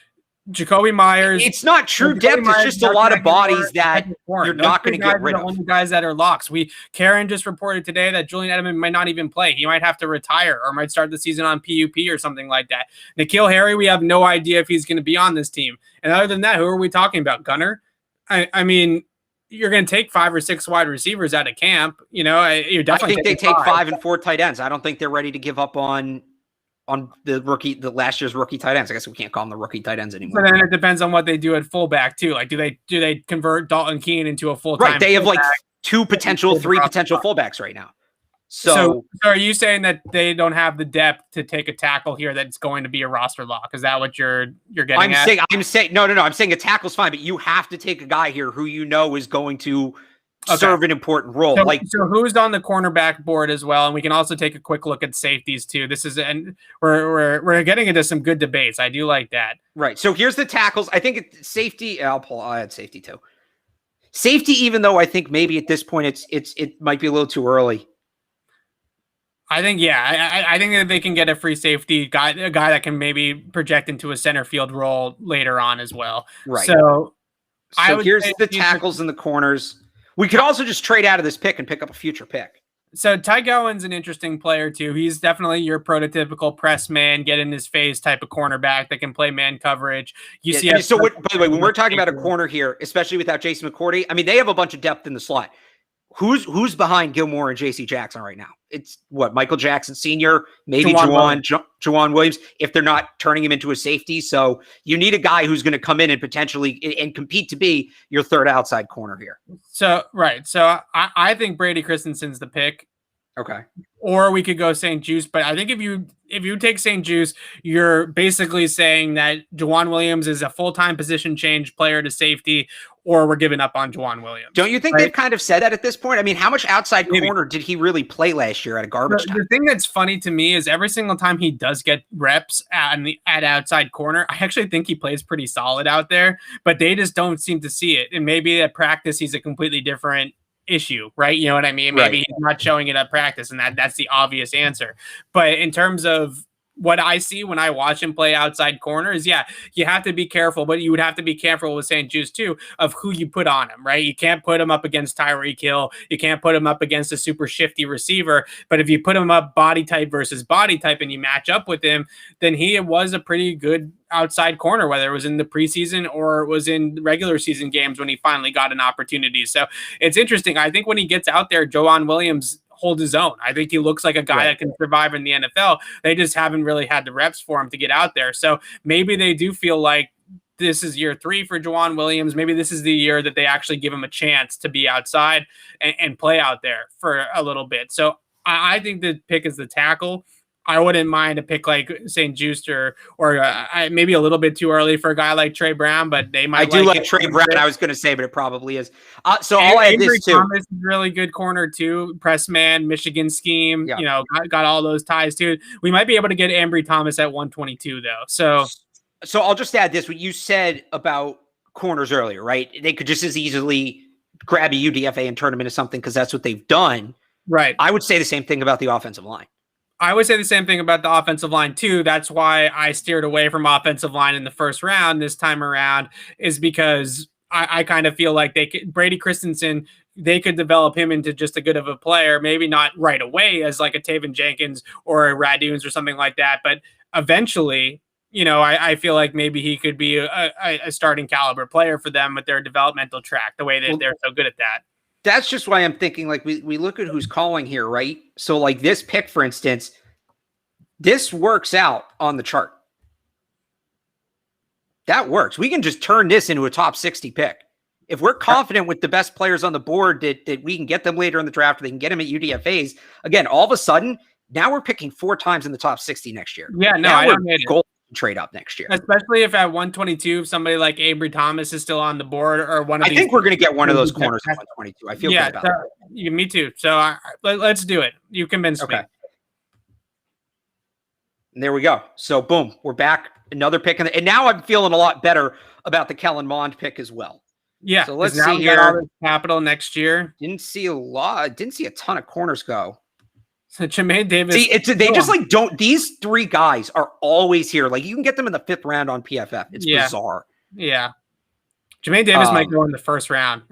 Jacoby Myers. It's not true depth. It's just a lot of bodies that you're not going to get rid of. The only guys that are locks. Karen just reported today that Julian Edelman might not even play. He might have to retire or might start the season on PUP or something like that. N'Keal Harry, we have no idea if he's going to be on this team. And other than that, who are we talking about? Gunner? I mean, you're going to take 5 or 6 wide receivers out of camp. You're definitely. I think they take 5 and 4 tight ends. I don't think they're ready to give up on the last year's rookie tight ends. I guess we can't call them the rookie tight ends anymore. But then it depends on what they do at fullback too. Like, do they convert Dalton Keene into a full-time? Right. They have like 3 potential fullbacks right now. So are you saying that they don't have the depth to take a tackle here that's going to be a roster lock? Is that what you're getting at? I'm saying no. I'm saying a tackle's fine, but you have to take a guy here who you know is going to serve an important role. So who's on the cornerback board as well? And we can also take a quick look at safeties too. This is, and we're getting into some good debates. I do like that. Right. So here's the tackles. I think it's safety. I'll add safety too. Safety, even though I think maybe at this point it might be a little too early. I think, I think that they can get a free safety guy, a guy that can maybe project into a center field role later on as well. Right. So here's the tackles and the corners. We could also just trade out of this pick and pick up a future pick. So Ty Gowen's an interesting player too. He's definitely your prototypical press man, get in his face type of cornerback that can play man coverage. By the way, when we're talking about a corner here, especially without Jason McCourty, I mean, they have a bunch of depth in the slot. Who's behind Gilmore and J.C. Jackson right now? It's Michael Jackson Sr., maybe Juwan Williams, if they're not turning him into a safety. So you need a guy who's going to come in and potentially and compete to be your third outside corner here. So, right. So I think Brady Christensen's the pick. Okay. Or we could go St. Juice, but I think if you take St. Juice, you're basically saying that Juwan Williams is a full-time position change player to safety, or we're giving up on Juwan Williams. Don't you think they've kind of said that at this point? I mean, how much outside corner did he really play last year at a garbage time? The thing that's funny to me is every single time he does get reps at outside corner, I actually think he plays pretty solid out there, but they just don't seem to see it. And maybe at practice, he's a completely different issue, right? You know what I mean? Maybe he's not showing it at practice, and that's the obvious answer. But in terms of what I see when I watch him play outside corner is, you have to be careful, but you would have to be careful with St. Juice too, of who you put on him, right? You can't put him up against Tyreek Hill. You can't put him up against a super shifty receiver. But if you put him up body type versus body type and you match up with him, then he was a pretty good outside corner, whether it was in the preseason or it was in regular season games when he finally got an opportunity. So it's interesting. I think when he gets out there, Juwan Williams hold his own. I think he looks like a guy that can survive in the NFL. They just haven't really had the reps for him to get out there. So maybe they do feel like this is year 3 for Juwan Williams. Maybe this is the year that they actually give him a chance to be outside and play out there for a little bit. So I think the pick is the tackle. I wouldn't mind a pick like St. Juice or maybe a little bit too early for a guy like Trey Brown, but they might. I do like Trey Brown. I was going to say, but it probably is. So I'll add this too. Thomas is really good corner too. Press man, Michigan scheme. Yeah. You know, got all those ties too. We might be able to get Ambry Thomas at 122 though. So I'll just add this: what you said about corners earlier, right? They could just as easily grab a UDFA and turn them into something because that's what they've done. Right. I would say the same thing about the offensive line. I would say the same thing about the offensive line too. That's why I steered away from offensive line in the first round this time around, is because I kind of feel like Brady Christensen, they could develop him into just a good of a player, maybe not right away as like a Taven Jenkins or a Radunes or something like that, but eventually, you know, I feel like maybe he could be a starting caliber player for them with their developmental track, the way that they're so good at that. That's just why I'm thinking, like, we look at who's calling here, right? So, like, this pick, for instance, this works out on the chart. That works. We can just turn this into a top 60 pick. If we're confident with the best players on the board that we can get them later in the draft, or they can get them at UDFAs, again, all of a sudden, now we're picking 4 times in the top 60 next year. Yeah, no, I don't hate it. Trade up next year, especially if at 122, if somebody like Ambry Thomas is still on the board, or one of these. I think we're going to get one of those corners at 122. I feel good about it. Me too. So let's do it. You convinced me. And there we go. So boom, we're back. Another pick, and now I'm feeling a lot better about the Kellen Mond pick as well. Yeah. So let's see here. All this capital next year. Didn't see a ton of corners go. So Jermaine Davis. See, they just like don't. These 3 guys are always here. Like, you can get them in the 5th round on PFF. It's bizarre. Yeah. Jermaine Davis might go in the 1st round.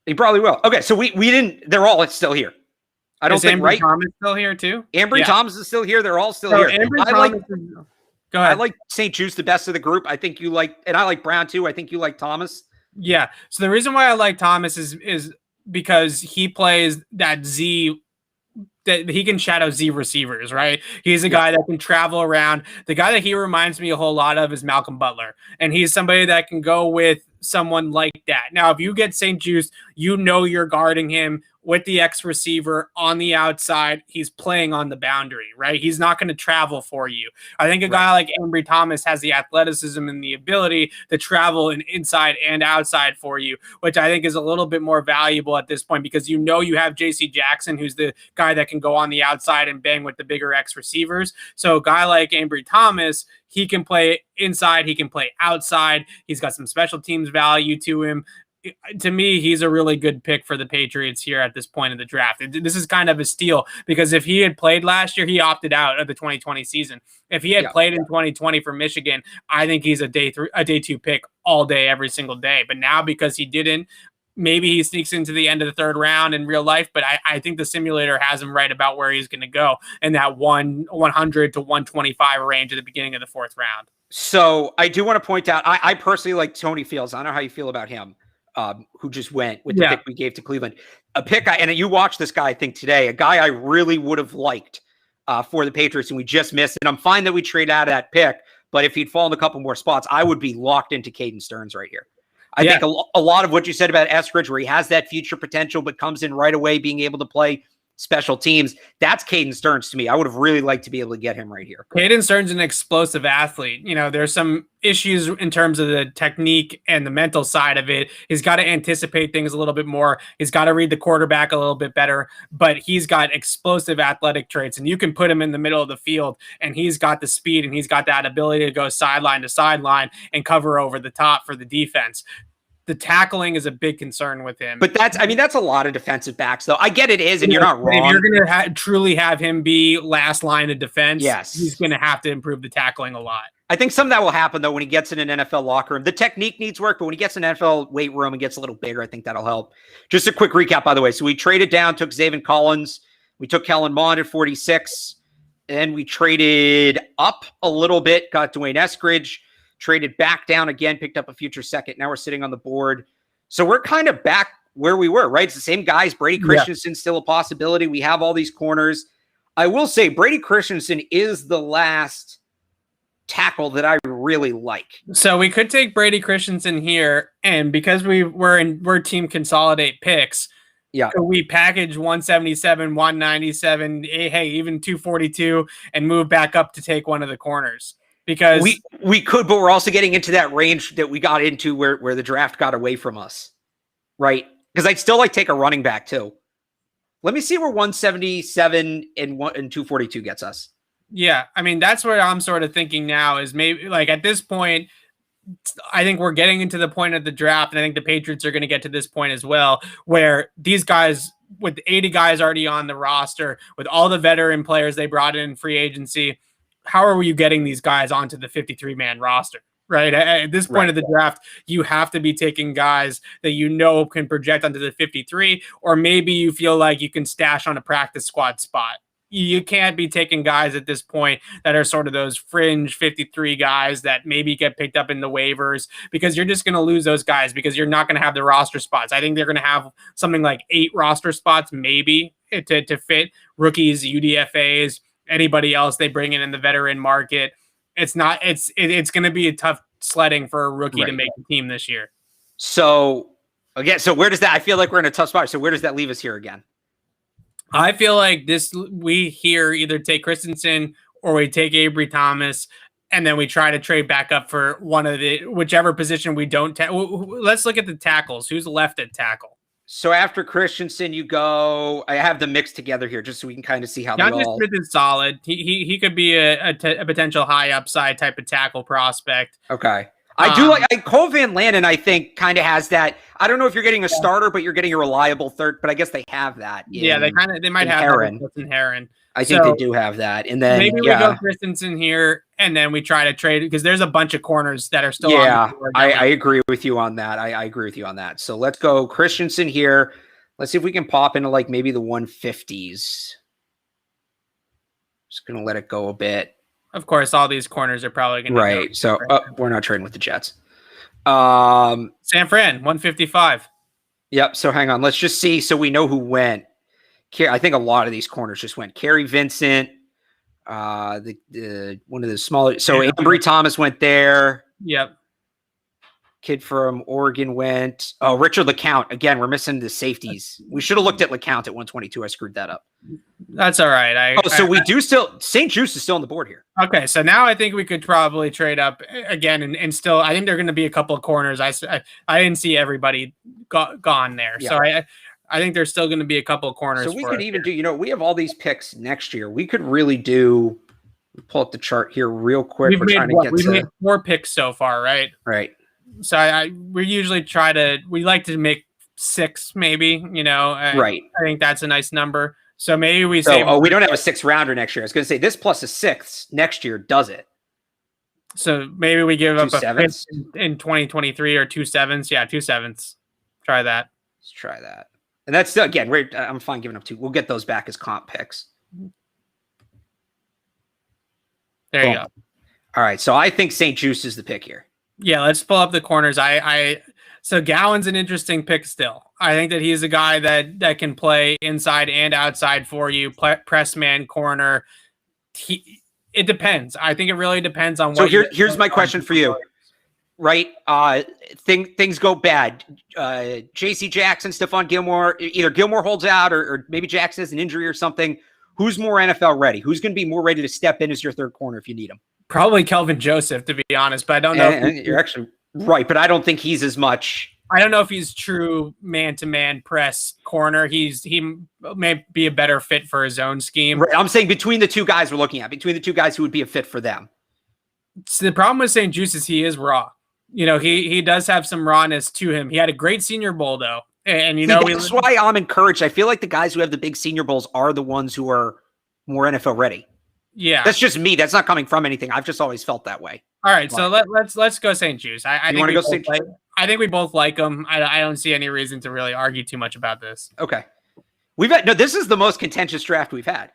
He probably will. Okay, so we didn't. They're all still here. I don't think. Right? Thomas still here too. Ambry Thomas is still here. They're all still here. Go ahead. I like St. Juice the best of the group. I think you like, and I like Brown too. I think you like Thomas. Yeah. So the reason why I like Thomas is because he plays that Z that he can shadow Z receivers, right? He's a guy that can travel around. The guy that he reminds me a whole lot of is Malcolm Butler. And he's somebody that can go with someone like that. Now, if you get St. Juice, you know you're guarding him with the X receiver on the outside. He's playing on the boundary, right? He's not going to travel for you. I think a guy like Ambry Thomas has the athleticism and the ability to travel inside and outside for you, which I think is a little bit more valuable at this point because you know you have JC Jackson, who's the guy that can go on the outside and bang with the bigger X receivers. So a guy like Ambry Thomas, he can play inside, he can play outside. He's got some special teams value to him. To me, he's a really good pick for the Patriots here at this point in the draft. This is kind of a steal because if he had played last year, he opted out of the 2020 season. If he had played in 2020 for Michigan, I think he's a day 2 pick all day, every single day. But now because he didn't, maybe he sneaks into the end of the third round in real life, but I think the simulator has him right about where he's going to go in that 100 to 125 range at the beginning of the fourth round. So I do want to point out, I personally like Tony Fields. I don't know how you feel about him. Who just went with the pick we gave to Cleveland. A pick, and you watched this guy, I think, today, a guy I really would have liked for the Patriots, and we just missed it. I'm fine that we trade out of that pick, but if he'd fallen a couple more spots, I would be locked into Caden Stearns right here. I think a lot of what you said about Eskridge, where he has that future potential, but comes in right away being able to play special teams, that's Caden Stearns to me. I would have really liked to be able to get him right here. Caden Stearns is an explosive athlete. You know, there's some issues in terms of the technique and the mental side of it. He's got to anticipate things a little bit more. He's got to read the quarterback a little bit better, but he's got explosive athletic traits, and you can put him in the middle of the field, and he's got the speed, and he's got that ability to go sideline to sideline and cover over the top for the defense. The tackling is a big concern with him. But that's a lot of defensive backs, though. I get it is, and you're not wrong. If you're going to truly have him be last line of defense, yes, he's going to have to improve the tackling a lot. I think some of that will happen, though, when he gets in an NFL locker room. The technique needs work, but when he gets in an NFL weight room and gets a little bigger, I think that'll help. Just a quick recap, by the way. So we traded down, took Zaven Collins. We took Kellen Mond at 46. And we traded up a little bit, got Dwayne Eskridge. Traded back down again, picked up a future second. Now we're sitting on the board. So we're kind of back where we were, right? It's the same guys. Brady Christensen's still a possibility. We have all these corners. I will say Brady Christensen is the last tackle that I really like. So we could take Brady Christensen here, and because we're team consolidate picks, could we package 177, 197, hey, even 242, and move back up to take one of the corners? Because we could, but we're also getting into that range that we got into where the draft got away from us, right? Because I'd still like to take a running back too. Let me see where 177 and 242 gets us. Yeah, I mean, that's where I'm sort of thinking now is maybe like at this point, I think we're getting into the point of the draft, and I think the Patriots are going to get to this point as well, where these guys, with 80 guys already on the roster, with all the veteran players they brought in free agency, how are you getting these guys onto the 53-man roster, right? At this point of the draft, you have to be taking guys that you know can project onto the 53, or maybe you feel like you can stash on a practice squad spot. You can't be taking guys at this point that are sort of those fringe 53 guys that maybe get picked up in the waivers, because you're just going to lose those guys because you're not going to have the roster spots. I think they're going to have something like 8 roster spots maybe to fit rookies, UDFAs, anybody else they bring in the veteran market. It's going to be a tough sledding for a rookie to make the team this year. So again, where does that, I feel like we're in a tough spot. So where does that leave us here again? I feel like we here either take Christensen or we take Avery Thomas, and then we try to trade back up for one of whichever position we don't. Let's look at the tackles. Who's left at tackle? So after Christensen, you go. I have them mixed together here just so we can kind of see how they all. Smith is solid. He could be a potential high upside type of tackle prospect. Okay, I do like Cole Van Landen. I think kind of has that. I don't know if you're getting a starter, but you're getting a reliable third. But I guess they have that. They might have Heron. I think they do have that. And then maybe we go Christensen here, and then we try to trade, because there's a bunch of corners that are still on the board. I agree with you on that. I agree with you on that. So let's go Christensen here. Let's see if we can pop into like maybe the 150s. Just going to let it go a bit. Of course, all these corners are probably going to right. So we're not trading with the Jets. San Fran, 155. Yep. So hang on. Let's just see so we know who went. I think a lot of these corners just went. Kerry Vincent, the one of the smaller. So Ambry Thomas went there. Yep. Kid from Oregon went. Oh, Richard LeCount. Again, we're missing the safeties. We should have looked at LeCount at 122. I screwed that up. That's all right. We do still. St. Juice is still on the board here. Okay, so now I think we could probably trade up again, and still, I think there are going to be a couple of corners. I didn't see everybody gone there, yeah. So I think there's still going to be a couple of corners. So we could even do. We have all these picks next year. We could really do. Pull up the chart here real quick. We've made 4 picks so far, right? Right. So we usually we like to make 6, maybe. Right. I think that's a nice number. So maybe we say, we don't have a 6th rounder next year. I was going to say this plus a 6th next year does it. So maybe we give up a 5th in 2023 or 2 7s. Yeah, 2 7s. Try that. Let's try that. And that's still, again, I'm fine giving up 2. We'll get those back as comp picks. There you go. All right. So I think St. Juice is the pick here. Yeah, let's pull up the corners. So Gowan's an interesting pick still. I think that he's a guy that can play inside and outside for you, press man, corner. It depends. I think it really depends on what. So here's my question for you. Right? Things go bad. J.C. Jackson, Stephon Gilmore, either Gilmore holds out or maybe Jackson has an injury or something. Who's more NFL ready? Who's going to be more ready to step in as your third corner if you need him? Probably Kelvin Joseph, to be honest, but I don't know. You're actually right, but I don't think he's as much. I don't know if he's true man-to-man press corner. He may be a better fit for his own scheme. Right, I'm saying between the two guys we're looking at, between the two guys who would be a fit for them. So the problem with St. Juice is he is raw. He does have some rawness to him. He had a great Senior Bowl, though. And that's why I'm encouraged. I feel like the guys who have the big Senior Bowls are the ones who are more NFL ready. Yeah, that's just me. That's not coming from anything. I've just always felt that way. All right, so let's go St. Juice. I think we both like him. I don't see any reason to really argue too much about this. Okay, this is the most contentious draft we've had.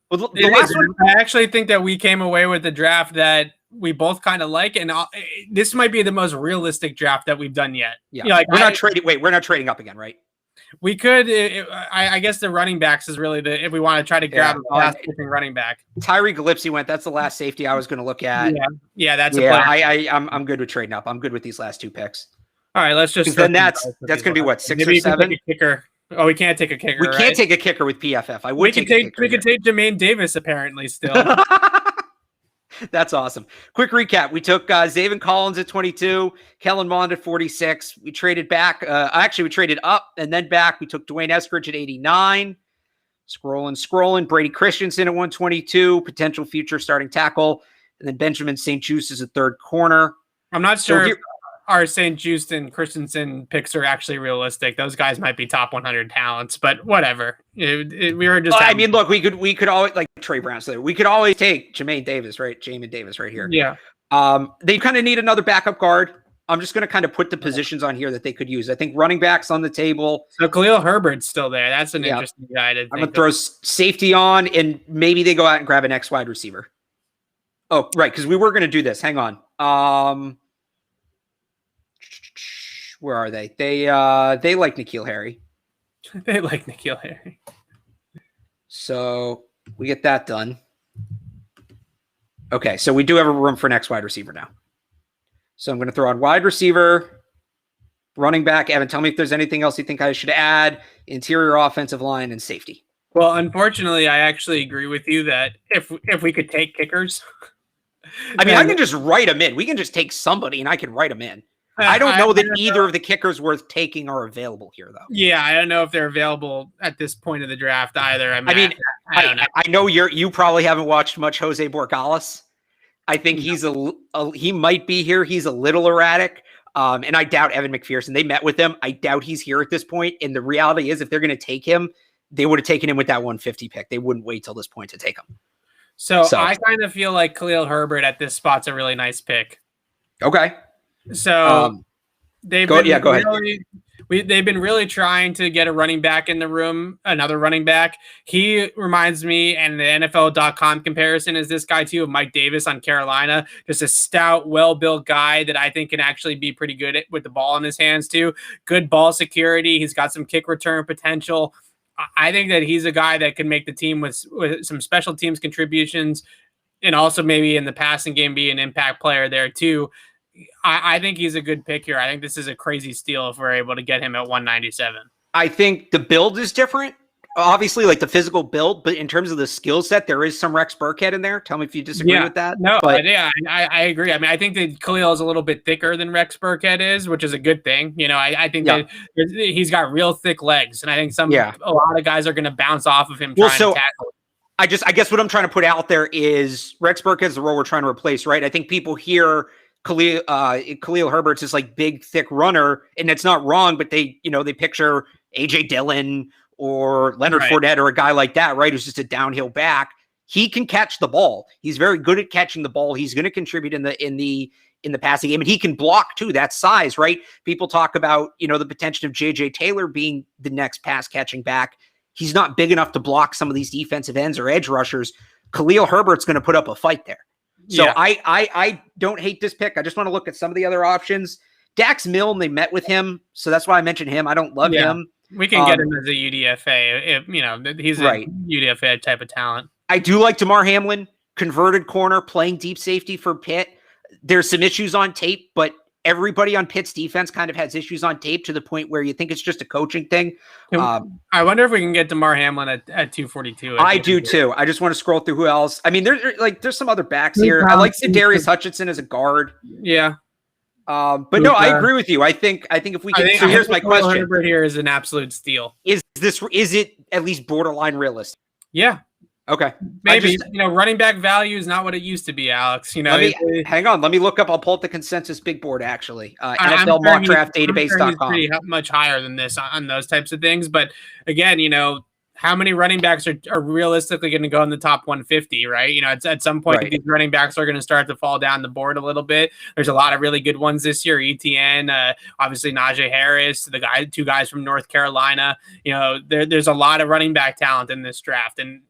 Well, I actually think that we came away with the draft that we both kind of like, and this might be the most realistic draft that we've done yet. Yeah, we're not trading. Wait, we're not trading up again, right? We could. I guess the running backs is really if we want to try to grab a pass-catching running back. Tyree Gillespie went. That's the last safety I was going to look at. Yeah, that's a play. I'm good with trading up. I'm good with these last 2 picks. All right, let's just. Then that's going to be what 6 or 7. Take a kicker. Oh, we can't take a kicker. We can't take a kicker with PFF. We could take Jermaine Davis apparently still. That's awesome. Quick recap. We took Zaven Collins at 22, Kellen Mond at 46. We traded back. We traded up and then back. We took Dwayne Eskridge at 89. Scrolling. Brady Christensen at 122, potential future starting tackle. And then Benjamin St. Juice is a third corner. I'm not sure if our St. Juice and Christensen picks are actually realistic. Those guys might be top 100 talents, but whatever. We were just. I mean, look, we could always like Trey Brown. So we could always take Jamin Davis right here. Yeah. They kind of need another backup guard. I'm just going to kind of put the positions on here that they could use. I think running backs on the table. So Khalil Herbert's still there. That's an interesting guy to think. I'm going to throw safety on, and maybe they go out and grab an X wide receiver. Oh, right, because we were going to do this. Hang on. Where are they? They like N'Keal Harry. They like N'Keal Harry. So we get that done. Okay, so we do have a room for next wide receiver now. So I'm going to throw on wide receiver, running back. Evan, tell me if there's anything else you think I should add. Interior offensive line and safety. Well, unfortunately, I actually agree with you that if we could take kickers. I mean, I can just write them in. We can just take somebody and I can write them in. I don't know that either of the kickers worth taking are available here, though. Yeah, I don't know if they're available at this point of the draft either. I don't know. I know you probably haven't watched much Jose Borregales. I think he might be here. He's a little erratic, and I doubt Evan McPherson. They met with him. I doubt he's here at this point. And the reality is, if they're going to take him, they would have taken him with that 150 pick. They wouldn't wait till this point to take him. So I kind of feel like Khalil Herbert at this spot's a really nice pick. Okay. So they've been really trying to get a running back in the room, another running back. He reminds me, and the NFL.com comparison is this guy too, of Mike Davis on Carolina. Just a stout, well-built guy that I think can actually be pretty good with the ball in his hands too. Good ball security. He's got some kick return potential. I think that he's a guy that can make the team with some special teams contributions, and also maybe in the passing game be an impact player there too. I think he's a good pick here. I think this is a crazy steal if we're able to get him at 197. I think the build is different. Obviously, like the physical build, but in terms of the skill set, there is some Rex Burkhead in there. Tell me if you disagree with that. No, but yeah, I agree. I mean, I think that Khalil is a little bit thicker than Rex Burkhead is, which is a good thing. You know, I think that he's got real thick legs, and I think a lot of guys are going to bounce off of him trying to tackle. I guess what I'm trying to put out there is Rex Burkhead is the role we're trying to replace, right? I think people hear Khalil Herbert's this like big, thick runner, and it's not wrong, but they picture AJ Dillon or Leonard Fournette or a guy like that, right? Who's just a downhill back. He can catch the ball. He's very good at catching the ball. He's going to contribute in the passing game, and he can block too. That size, right? People talk about, the potential of JJ Taylor being the next pass catching back. He's not big enough to block some of these defensive ends or edge rushers. Khalil Herbert's going to put up a fight there. So I don't hate this pick. I just want to look at some of the other options. Dax Milne, they met with him, so that's why I mentioned him. I don't love him. We can get him as a UDFA. He's a UDFA type of talent. I do like Damar Hamlin, converted corner, playing deep safety for Pitt. There's some issues on tape, but everybody on Pitt's defense kind of has issues on tape to the point where you think it's just a coaching thing. I wonder if we can get Damar Hamlin at 242. I do too. I just want to scroll through who else. I mean, there's some other backs here. I like Darius Hutchinson as a guard. Yeah. But no, I agree with you. I think if we can, so here's my question. Herbert here is an absolute steal. Is it at least borderline realistic? Yeah. Okay. Maybe running back value is not what it used to be, Alex. Hang on. Let me look up. I'll pull up the consensus big board actually. NFL Mock Draft Database.com. Pretty much higher than this on those types of things. But again, how many running backs are realistically going to go in the top 150, right? At some point, these running backs are going to start to fall down the board a little bit. There's a lot of really good ones this year. ETN, obviously Najee Harris, two guys from North Carolina. There's a lot of running back talent in this draft, and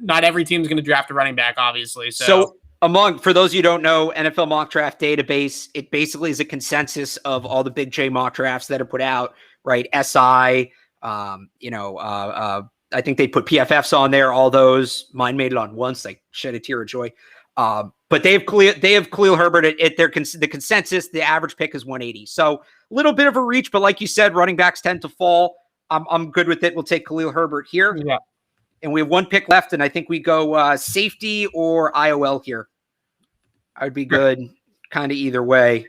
not every team's going to draft a running back, obviously. So for those of you who don't know, NFL Mock Draft Database, it basically is a consensus of all the Big J mock drafts that are put out, right? SI. I think they put PFFs on there. All those, mine made it on once. Like shed a tear of joy. But they have Khalil Herbert at the consensus. The average pick is 180. So a little bit of a reach, but like you said, running backs tend to fall. I'm good with it. We'll take Khalil Herbert here. Yeah. And we have one pick left, and I think we go safety or IOL here. I would be good kind of either way.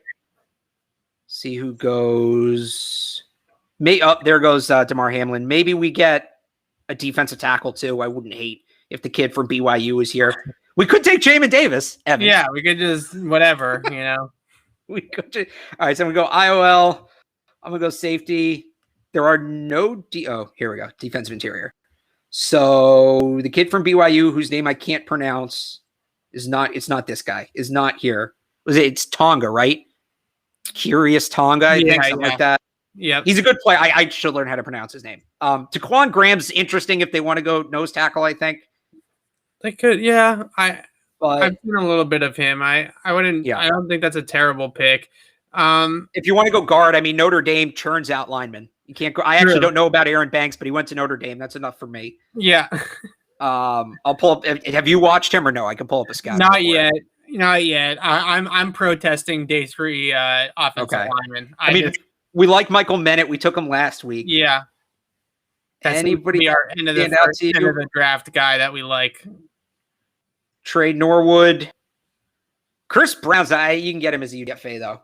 See who goes. There goes Damar Hamlin. Maybe we get a defensive tackle too. I wouldn't hate if the kid from BYU is here. We could take Jamin Davis. Evans. Yeah, we could just whatever, We could. All right, so we go IOL. I'm gonna go safety. There are no here we go. Defensive interior. So the kid from BYU, whose name I can't pronounce, it's not this guy, is not here. It's Tonga, right? Curious Tonga, I think, something like that. Yeah. He's a good player. I should learn how to pronounce his name. Taquan Graham's interesting if they want to go nose tackle, I think. They could, yeah. I've seen a little bit of him. I wouldn't I don't think that's a terrible pick. If you want to go guard, I mean Notre Dame churns out linemen. You can't go. I actually don't know about Aaron Banks, but he went to Notre Dame. That's enough for me. Yeah. I'll pull up. Have you watched him or no? I can pull up a scout. Not yet. I'm protesting day 3 offensive lineman. We like Michael Mennett. We took him last week. Yeah. That's anybody our end of the draft guy that we like. Trey Norwood. Chris Brown's you can get him as a UDFA though.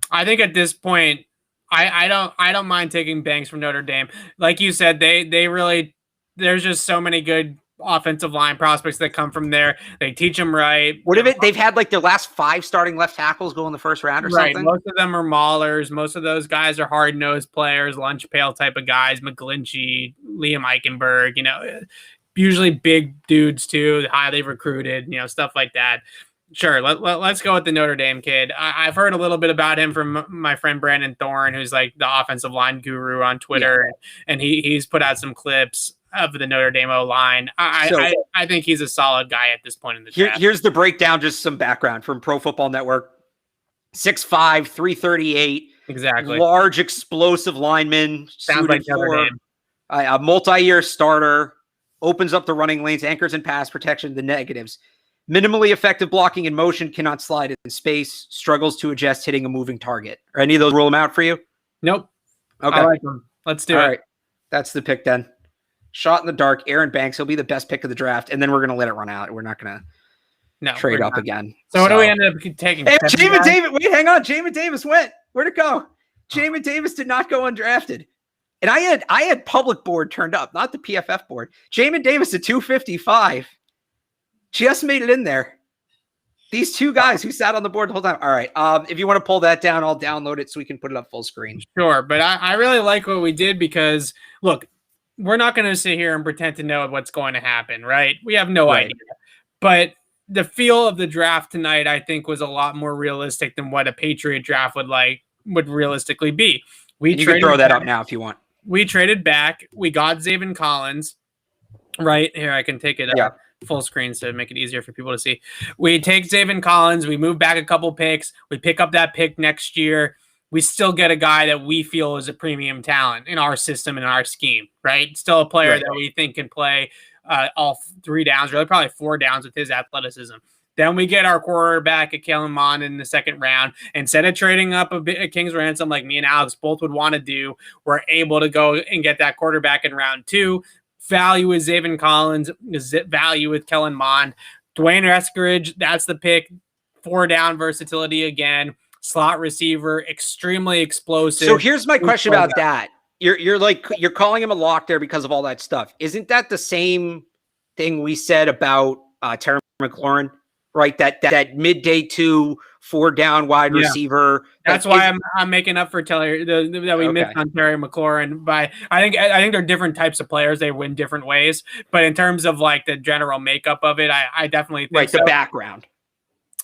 I think at this point, I don't mind taking Banks from Notre Dame. Like you said, they really, there's just so many good offensive line prospects that come from there. They teach them right. What if they've had like their last 5 starting left tackles go in the first round or something? Most of them are maulers. Most of those guys are hard-nosed players, lunch pail type of guys, McGlinchey, Liam Eichenberg, usually big dudes too, highly recruited, stuff like that. Sure, let's go with the Notre Dame kid. I've heard a little bit about him from my friend Brandon Thorne, who's like the offensive line guru on Twitter, and he's put out some clips of the Notre Dame O-line. I think he's a solid guy at this point in the draft. Here's the breakdown, just some background from Pro Football Network. 6'5", 338. Exactly. Large, explosive lineman. Sounds like Notre Dame. A multi-year starter, opens up the running lanes, anchors in pass protection, the negatives. Minimally effective blocking in motion, cannot slide in space, struggles to adjust hitting a moving target. Are any of those rule them out for you? Nope. Okay. I like them. Let's do it. All right. That's the pick then. Shot in the dark, Aaron Banks. He'll be the best pick of the draft, and then we're going to let it run out. We're not going to trade up again. So what do we end up taking? Hey, Jamin Davis. Wait, hang on. Jamin Davis went. Where'd it go? Jamin Davis did not go undrafted. And I had public board turned up, not the PFF board. Jamin Davis at 255. Just made it in there. These two guys who sat on the board the whole time. All right. If you want to pull that down, I'll download it so we can put it up full screen. Sure. But I really like what we did because, look, we're not going to sit here and pretend to know what's going to happen, right? We have no idea. But the feel of the draft tonight, I think, was a lot more realistic than what a Patriot draft would realistically be. You can throw that up now if you want. We traded back. We got Zaven Collins. Right here, I can take it up full screen to make it easier for people to see. We take Zaven Collins. We move back a couple picks. We pick up that pick next year. We still get a guy that we feel is a premium talent in our system and our scheme, right? Still a player that we think can play all 3 downs, really probably 4 downs with his athleticism. Then we get our quarterback at Kellen Mond in the second round. Instead of trading up a bit at King's Ransom like me and Alex both would want to do, we're able to go and get that quarterback in round 2. Value with Zaven Collins, value with Kellen Mond. Dwayne Eskridge, that's the pick. 4 down versatility again. Slot receiver, extremely explosive. So here's my question about that. You're calling him a lock there because of all that stuff. Isn't that the same thing we said about Terry McLaurin? Right, that midday 2 4 down wide receiver. That's why I'm making up for Terry that we missed on Terry McLaurin. But I think they're different types of players. They win different ways. But in terms of like the general makeup of it, I definitely think the background.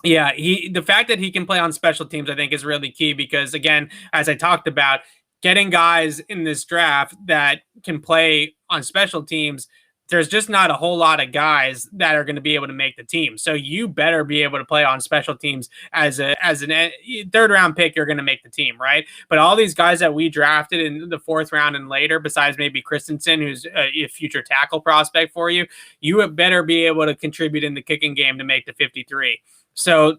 Yeah, the fact that he can play on special teams, I think, is really key because, again, as I talked about, getting guys in this draft that can play on special teams. There's just not a whole lot of guys that are going to be able to make the team. So you better be able to play on special teams as an 3rd round pick. You're going to make the team, right? But all these guys that we drafted in the 4th round and later, besides maybe Christensen, who's a future tackle prospect for you, you better be able to contribute in the kicking game to make the 53. So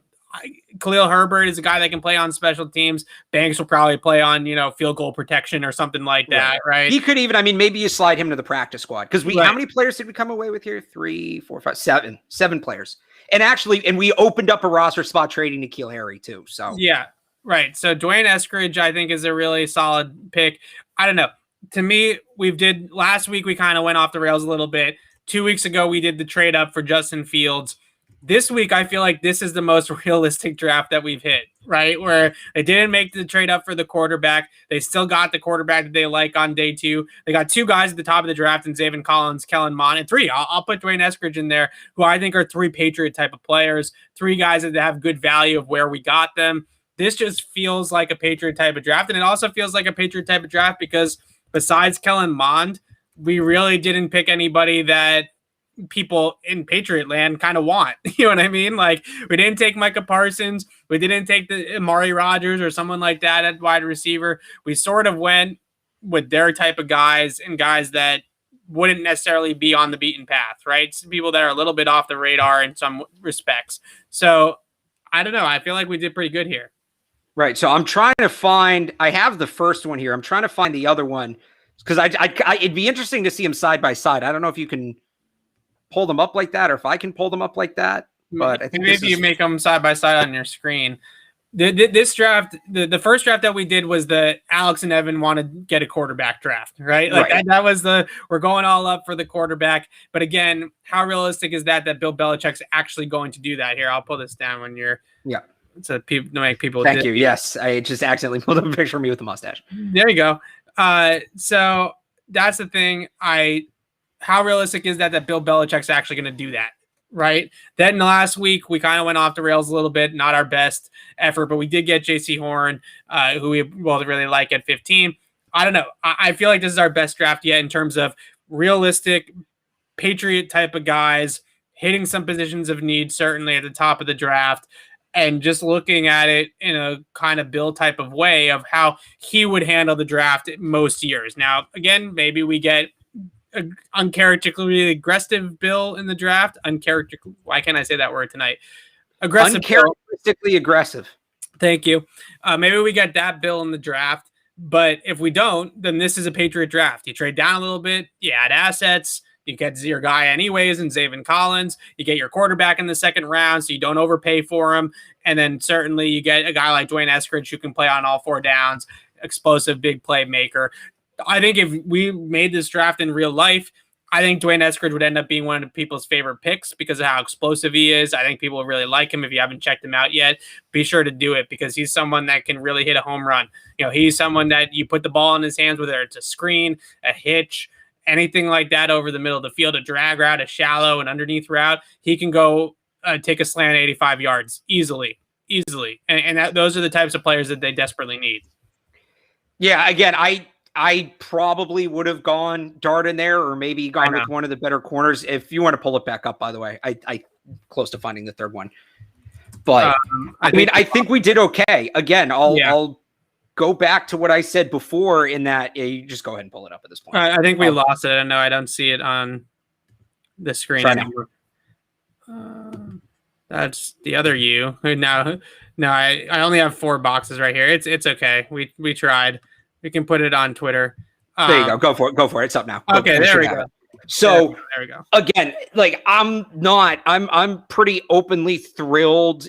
Khalil Herbert is a guy that can play on special teams. Banks will probably play on, field goal protection or something like that, right? He could even, maybe you slide him to the practice squad. Because how many players did we come away with here? 3, 4, 5, 7. 7 players. And we opened up a roster spot trading N'Keal Harry too. So yeah, right. So Dwayne Eskridge, I think, is a really solid pick. I don't know. To me, last week we kind of went off the rails a little bit. 2 weeks ago, we did the trade up for Justin Fields. This week, I feel like this is the most realistic draft that we've hit, right? Where they didn't make the trade up for the quarterback. They still got the quarterback that they like on day 2. They got 2 guys at the top of the draft in Zaven Collins, Kellen Mond, and 3. I'll put Dwayne Eskridge in there, who I think are 3 Patriot type of players, 3 guys that have good value of where we got them. This just feels like a Patriot type of draft. And it also feels like a Patriot type of draft because besides Kellen Mond, we really didn't pick anybody that people in Patriot land kind of want. You know what I mean? Like, we didn't take Micah Parsons. We didn't take the Amari Rodgers or someone like that at wide receiver. We sort of went with their type of guys and guys that wouldn't necessarily be on the beaten path, right? Some people that are a little bit off the radar in some respects. So I don't know. I feel like we did pretty good here. Right. So I'm trying to find, I have the first one here. I'm trying to find the other one because it'd be interesting to see them side by side. I don't know if you can pull them up like that or if I can pull them up like that, but I think maybe you make them side by side on your screen. This draft, the first draft that we did was the Alex and Evan want to get a quarterback draft, right? Like that was we're going all up for the quarterback. But again, how realistic is that Bill Belichick's actually going to do that? Here, I'll pull this down when you're so people to make people. Thank you. Yes, I just accidentally pulled up a picture of me with a mustache. There you go. So that's the thing. How realistic is that Bill Belichick's actually going to do that, right? Then last week, we kind of went off the rails a little bit, not our best effort, but we did get J.C. Horn, who we both really like at 15. I don't know. I feel like this is our best draft yet in terms of realistic Patriot type of guys, hitting some positions of need, certainly at the top of the draft. and just looking at it in a kind of Bill type of way of how he would handle the draft most years. Now, again, maybe we get uncharacteristically aggressive Bill in the draft. Why can't I say that word tonight? Aggressive. Uncharacteristically aggressive. Thank you. Maybe we get that Bill in the draft. But if we don't, then this is a Patriot draft. You trade down a little bit, you add assets, you get your guy anyways in Zaven Collins, you get your quarterback in the second round so you don't overpay for him. And then certainly you get a guy like Dwayne Eskridge who can play on all 4 downs, explosive big playmaker. I think if we made this draft in real life, I think Dwayne Eskridge would end up being one of people's favorite picks because of how explosive he is. I think people will really like him. If you haven't checked him out yet, be sure to do it because he's someone that can really hit a home run. He's someone that you put the ball in his hands, whether it's a screen, a hitch, anything like that over the middle of the field, a drag route, a shallow and underneath route. He can go take a slant 85 yards easily. And those are the types of players that they desperately need. Yeah, again, I probably would have gone Dart in there or maybe gone with one of the better corners. If you want to pull it back up, by the way, I close to finding the third one. But I think we did okay. Again, I'll go back to what I said before in that you just go ahead and pull it up at this point. I think we lost it. No, I don't see it on the screen anymore. That's the other you. No, I only have 4 boxes right here. It's okay. We tried. We can put it on Twitter. There you go. Go for it. It's up now. Okay, there we go. So there we go. Again, I'm pretty openly thrilled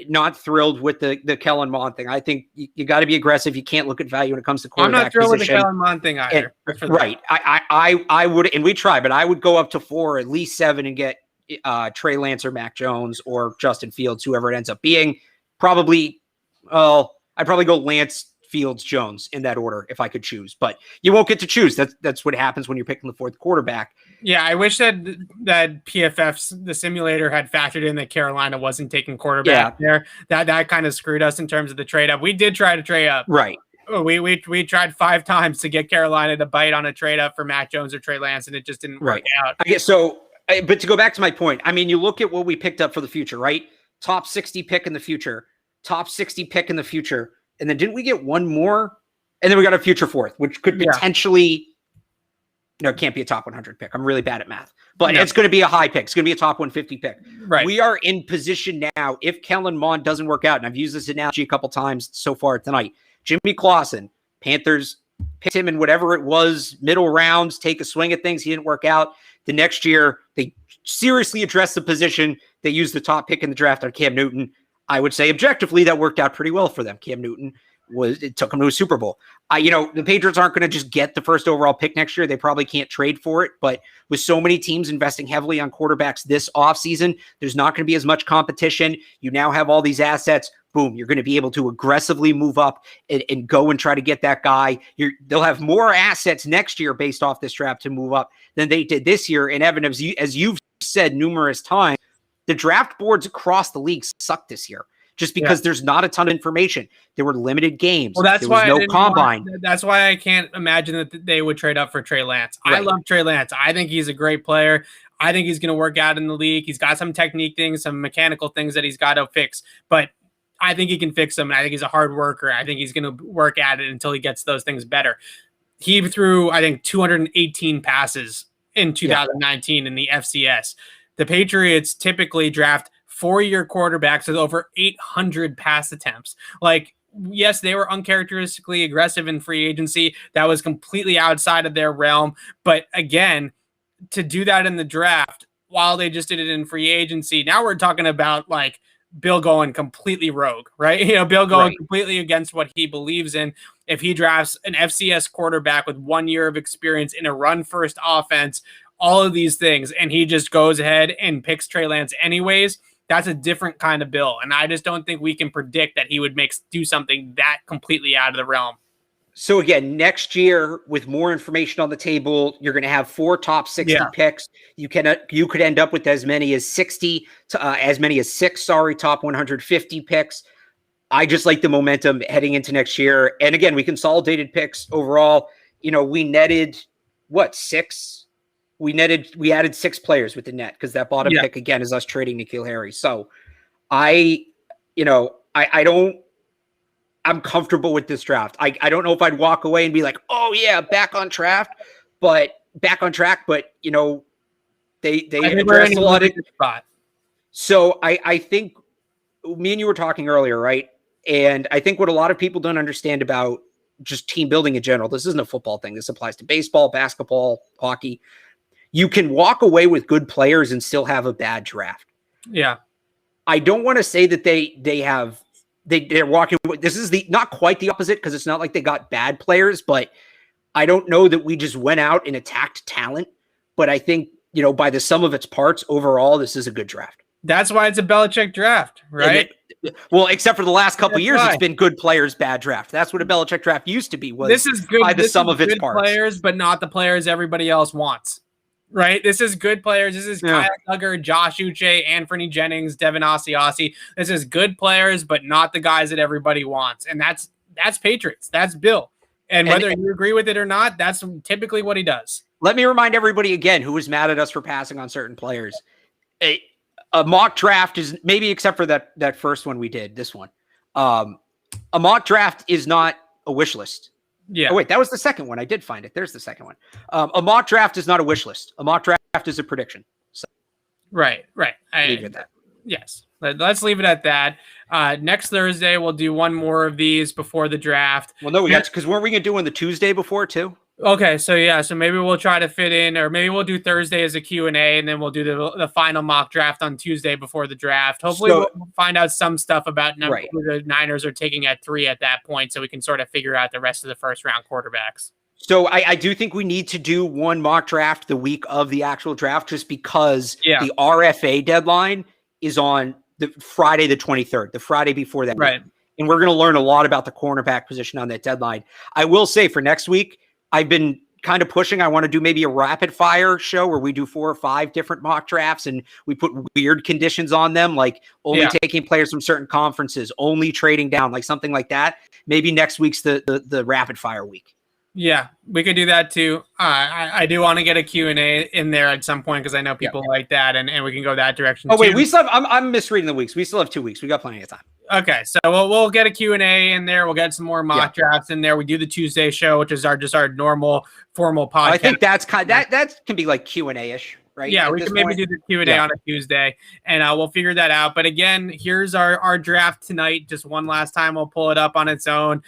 not thrilled with the Kellen Mond thing. I think you got to be aggressive. You can't look at value when it comes to quarterback. I'm not thrilled with the Kellen Mond thing either. Right. I would, and we try, but I would go up to 4, at least 7 and get Trey Lance or Mac Jones or Justin Fields, whoever it ends up being. I'd probably go Lance, Fields, Jones in that order if I could choose, but you won't get to choose. That's what happens when you're picking the 4th quarterback. Yeah, I wish that the simulator had factored in that Carolina wasn't taking quarterback there. That kind of screwed us in terms of the trade up. We did try to trade up. Right. We tried 5 times to get Carolina to bite on a trade up for Mac Jones or Trey Lance, and it just didn't work out. I guess so. But to go back to my point, you look at what we picked up for the future, right? Top 60 pick in the future, top 60 pick in the future. And then didn't we get one more? And then we got a future 4th, which could potentially, it can't be a top 100 pick. I'm really bad at math, but it's going to be a high pick. It's going to be a top 150 pick. Right. We are in position now. If Kellen Mond doesn't work out, and I've used this analogy a couple times so far tonight, Jimmy Clausen, Panthers picked him in whatever it was, middle rounds, take a swing at things. He didn't work out. The next year, they seriously addressed the position. They used the top pick in the draft on Cam Newton. I would say objectively that worked out pretty well for them. Cam Newton took them to a Super Bowl. The Patriots aren't going to just get the 1st overall pick next year. They probably can't trade for it, but with so many teams investing heavily on quarterbacks this offseason, there's not going to be as much competition. You now have all these assets. Boom, you're going to be able to aggressively move up and go and try to get that guy. They'll have more assets next year based off this draft to move up than they did this year. And Evan, as you've said numerous times, the draft boards across the league suck this year just because there's not a ton of information. There were limited games. Well, that's why no combine. That's why I can't imagine that they would trade up for Trey Lance. Right. I love Trey Lance. I think he's a great player. I think he's going to work out in the league. He's got some technique things, some mechanical things that he's got to fix, but I think he can fix them. And I think he's a hard worker. I think he's going to work at it until he gets those things better. He threw, I think, 218 passes in 2019 in the FCS. The Patriots typically draft 4-year quarterbacks with over 800 pass attempts. Yes, they were uncharacteristically aggressive in free agency. That was completely outside of their realm. But again, to do that in the draft while they just did it in free agency, now we're talking about Bill going completely rogue, right? Bill going completely against what he believes in. If he drafts an FCS quarterback with 1 year of experience in a run-first offense, all of these things, and he just goes ahead and picks Trey Lance anyways, that's a different kind of Bill. And I just don't think we can predict that he would do something that completely out of the realm. So again, next year, with more information on the table, you're going to have 4 top 60 picks. You could end up with as many as 60 to as many as 6 top 150 picks. I just like the momentum heading into next year. And again, we consolidated picks overall. We netted 6? We added 6 players with the net because that bottom pick again is us trading N'Keal Harry. So I'm comfortable with this draft. I don't know if I'd walk away and be like, oh yeah, back on track, but they addressed a lot of spot. So I think me and you were talking earlier, right? And I think what a lot of people don't understand about just team building in general, this isn't a football thing. This applies to baseball, basketball, hockey. You can walk away with good players and still have a bad draft. Yeah. I don't want to say that they're walking. This is not quite the opposite, because it's not like they got bad players, but I don't know that we just went out and attacked talent. But I think, by the sum of its parts, overall, this is a good draft. That's why it's a Belichick draft, right? Well, except for the last couple of years, it's been good players, bad draft. That's what a Belichick draft used to be. This is good by the sum of its parts. Players, but not the players everybody else wants. Right? This is good players. This is Kyle Duggar, Josh Uche, Anthony Jennings, Devin Asiasi. This is good players, but not the guys that everybody wants. And that's Patriots. That's Bill. And whether you agree with it or not, that's typically what he does. Let me remind everybody again who was mad at us for passing on certain players. A mock draft is, maybe except for that first one we did, this one. A mock draft is not a wish list. Yeah. Oh, wait, that was the second one. I did find it. There's the second one. A mock draft is not a wish list. A mock draft is a prediction. So, right. Leave it at that. Yes. Let's leave it at that. Next Thursday, we'll do one more of these before the draft. Well, no, because weren't we going to do one the Tuesday before too? Okay, so maybe we'll try to fit in, or maybe we'll do Thursday as a Q&A, and then we'll do the final mock draft on Tuesday before the draft. Hopefully we'll find out some stuff about who the Niners are taking at 3 at that point, so we can sort of figure out the rest of the first-round quarterbacks. So I do think we need to do one mock draft the week of the actual draft, just because the RFA deadline is on the Friday the 23rd, the Friday before that. Right. Week. And we're going to learn a lot about the cornerback position on that deadline. I will say for next week, I've been kind of pushing. I want to do maybe a rapid fire show where we do 4 or 5 different mock drafts and we put weird conditions on them, like only taking players from certain conferences, only trading down, like something like that. Maybe next week's the rapid fire week. Yeah, we could do that too. I do want to get a Q&A in there at some point, because I know people like that, and we can go that direction. Oh, wait, we still have, I'm misreading the weeks. We still have 2 weeks. We got plenty of time. Okay, so we'll get a Q&A in there. We'll get some more mock drafts in there. We do the Tuesday show, which is our normal formal podcast. I think that's that can be like Q&A-ish, right? Yeah, we can maybe do the Q&A on a Tuesday, and we'll figure that out. But again, here's our draft tonight. Just one last time, we'll pull it up on its own.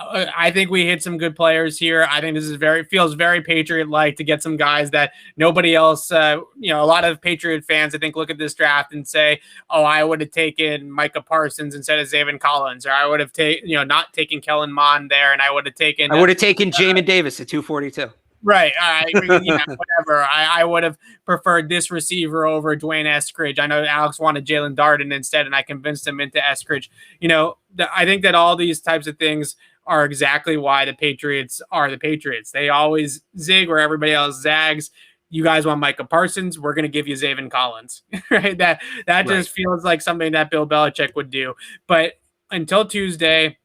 I think we hit some good players here. I think this is feels very Patriot-like to get some guys that nobody else, a lot of Patriot fans, I think, look at this draft and say, oh, I would have taken Micah Parsons instead of Zaven Collins, or I would have not taken Kellen Mond there, and I would have taken Jamin Davis at 242. Right. Whatever. I would have preferred this receiver over Dwayne Eskridge. I know Alex wanted Jalen Darden instead, and I convinced him into Eskridge. I think that all these types of things are exactly why the Patriots are the Patriots. They always zig where everybody else zags. You guys want Micah Parsons? We're going to give you Zaven Collins, right? That just feels like something that Bill Belichick would do. But until Tuesday,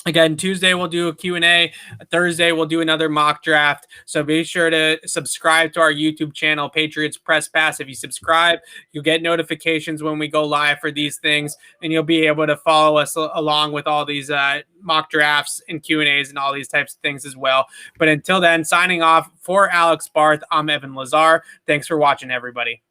again, Tuesday we'll do a Q&A. Thursday we'll do another mock draft. So be sure to subscribe to our YouTube channel, Patriots Press Pass. If you subscribe, you'll get notifications when we go live for these things, and you'll be able to follow us along with all these mock drafts and Q&As and all these types of things as well. But until then, signing off for Alex Barth, I'm Evan Lazar. Thanks for watching, everybody.